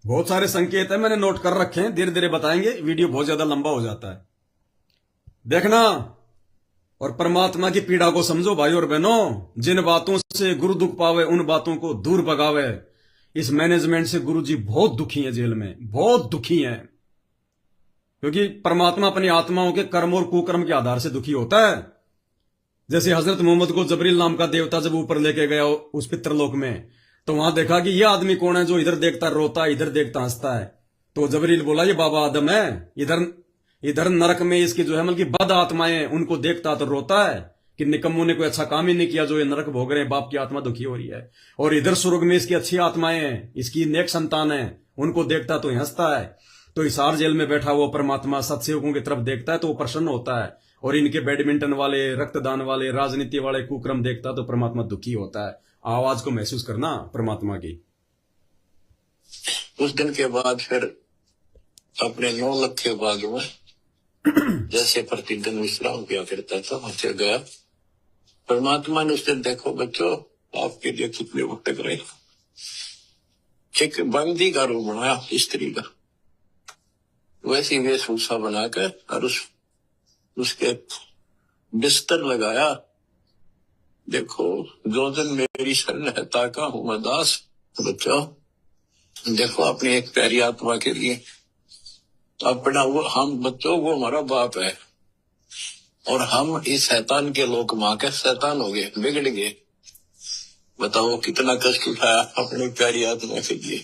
[SPEAKER 1] बहुत सारे संकेत है, मैंने नोट कर रखे हैं, धीरे धीरे बताएंगे, वीडियो बहुत ज्यादा लंबा हो जाता है, देखना। और परमात्मा की पीड़ा को समझो भाई और बहनों। जिन बातों से गुरु दुख पावे, उन बातों को दूर भगावे। इस मैनेजमेंट से गुरु जी बहुत दुखी हैं, जेल में बहुत दुखी हैं, क्योंकि परमात्मा अपनी आत्माओं के कर्म और कुकर्म के आधार से दुखी होता है। जैसे हजरत मोहम्मद को जबरील नाम का देवता जब ऊपर लेके गया उस पितरलोक में, तो वहां देखा कि यह आदमी कौन है जो इधर देखता रोता है, इधर देखता हंसता है। तो जबरील बोला ये बाबा आदम है। इधर नरक में इसकी जो है मतलब बद आत्माएं, उनको देखता तो रोता है कि निकम्मों ने कोई अच्छा काम ही नहीं किया जो ये नरक भोग रहे हैं, बाप की आत्मा दुखी हो रही है। और इधर स्वर्ग में इसकी अच्छी आत्माएं हैं, इसकी नेक संतान है, उनको देखता तो हंसता है। तो हिसार जेल में बैठा हुआ परमात्मा सत्सेवकों की तरफ देखता है तो वो प्रसन्न होता है, और इनके बैडमिंटन वाले, रक्तदान वाले, राजनीति वाले कुक्रम देखता तो परमात्मा दुखी होता है। आवाज को महसूस करना परमात्मा की।
[SPEAKER 2] उस दिन के बाद फिर अपने 9 लाख के बाग में जैसे प्रतिदिन विश्राम किया करता था, वहां गया। परमात्मा ने उससे, देखो बच्चों, आपके लिए कितने भटक रहे। एक बंदी का रूप बनाया, स्त्री का, वैसी वेशभूषा बनाकर, और उसके बिस्तर लगाया। देखो, जो जन मेरी शरण है ताका हूं मैं दास। बच्चों देखो, अपनी एक प्यारी आत्मा के लिए अपना वो, हम बच्चों वो हमारा बाप है, और हम इस शैतान के लोक मां के शैतान हो गए, बिगड़ गए। बताओ कितना कष्ट उठाया अपनी प्यारी आत्मा के लिए।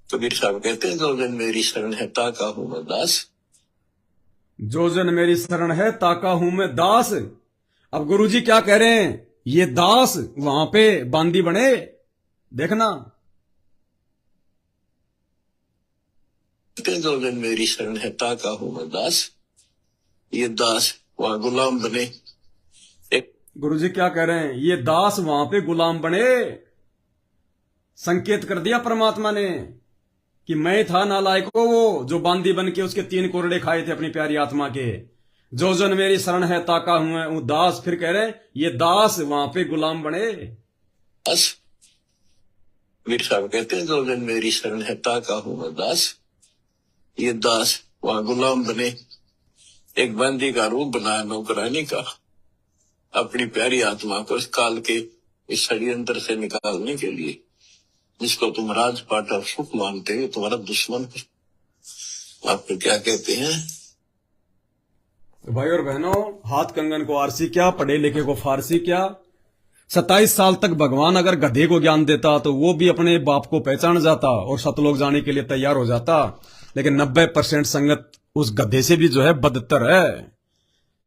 [SPEAKER 2] कबीर साहब कहते हैं, जो जन मेरी शरण है ताका हूं मैं दास।
[SPEAKER 1] जो जन मेरी शरण है ताका हूं मैं दास। अब गुरुजी क्या कह रहे हैं? ये दास वहां पे बांदी बने, देखना।
[SPEAKER 2] जो जन मेरी शरण है ताका हूं मैं दास, ये दास वहां गुलाम बने।
[SPEAKER 1] गुरुजी क्या कह रहे हैं? ये दास वहां पे गुलाम बने। संकेत कर दिया परमात्मा ने कि मैं था नालायक को वो जो बांदी बन के उसके 3 कोरडे खाए थे अपनी प्यारी आत्मा के। जो जन मेरी शरण है ताका हूं दास। फिर कह रहे ये दास वहां पे गुलाम बने।
[SPEAKER 2] बस वीर साहब कहते हैं, जो जन मेरी शरण है ताका हूं मैं दास, ये दास वहां गुलाम बने, एक बंदी का रूप बनाया नौकरानी का, अपनी प्यारी आत्मा को इस काल के इस षड्यंत्र से निकालने के लिए। जिसको तुम राजपाट और सुख मानते हो तुम्हारा दुश्मन है। आपको क्या कहते हैं?
[SPEAKER 1] भाई और बहनों, हाथ कंगन को आरसी क्या, पढ़े लिखे को फारसी क्या। 27 साल तक भगवान अगर गधे को ज्ञान देता तो वो भी अपने बाप को पहचान जाता और सतलोक जाने के लिए तैयार हो जाता। लेकिन 90% संगत उस गधे से भी जो है बदतर है।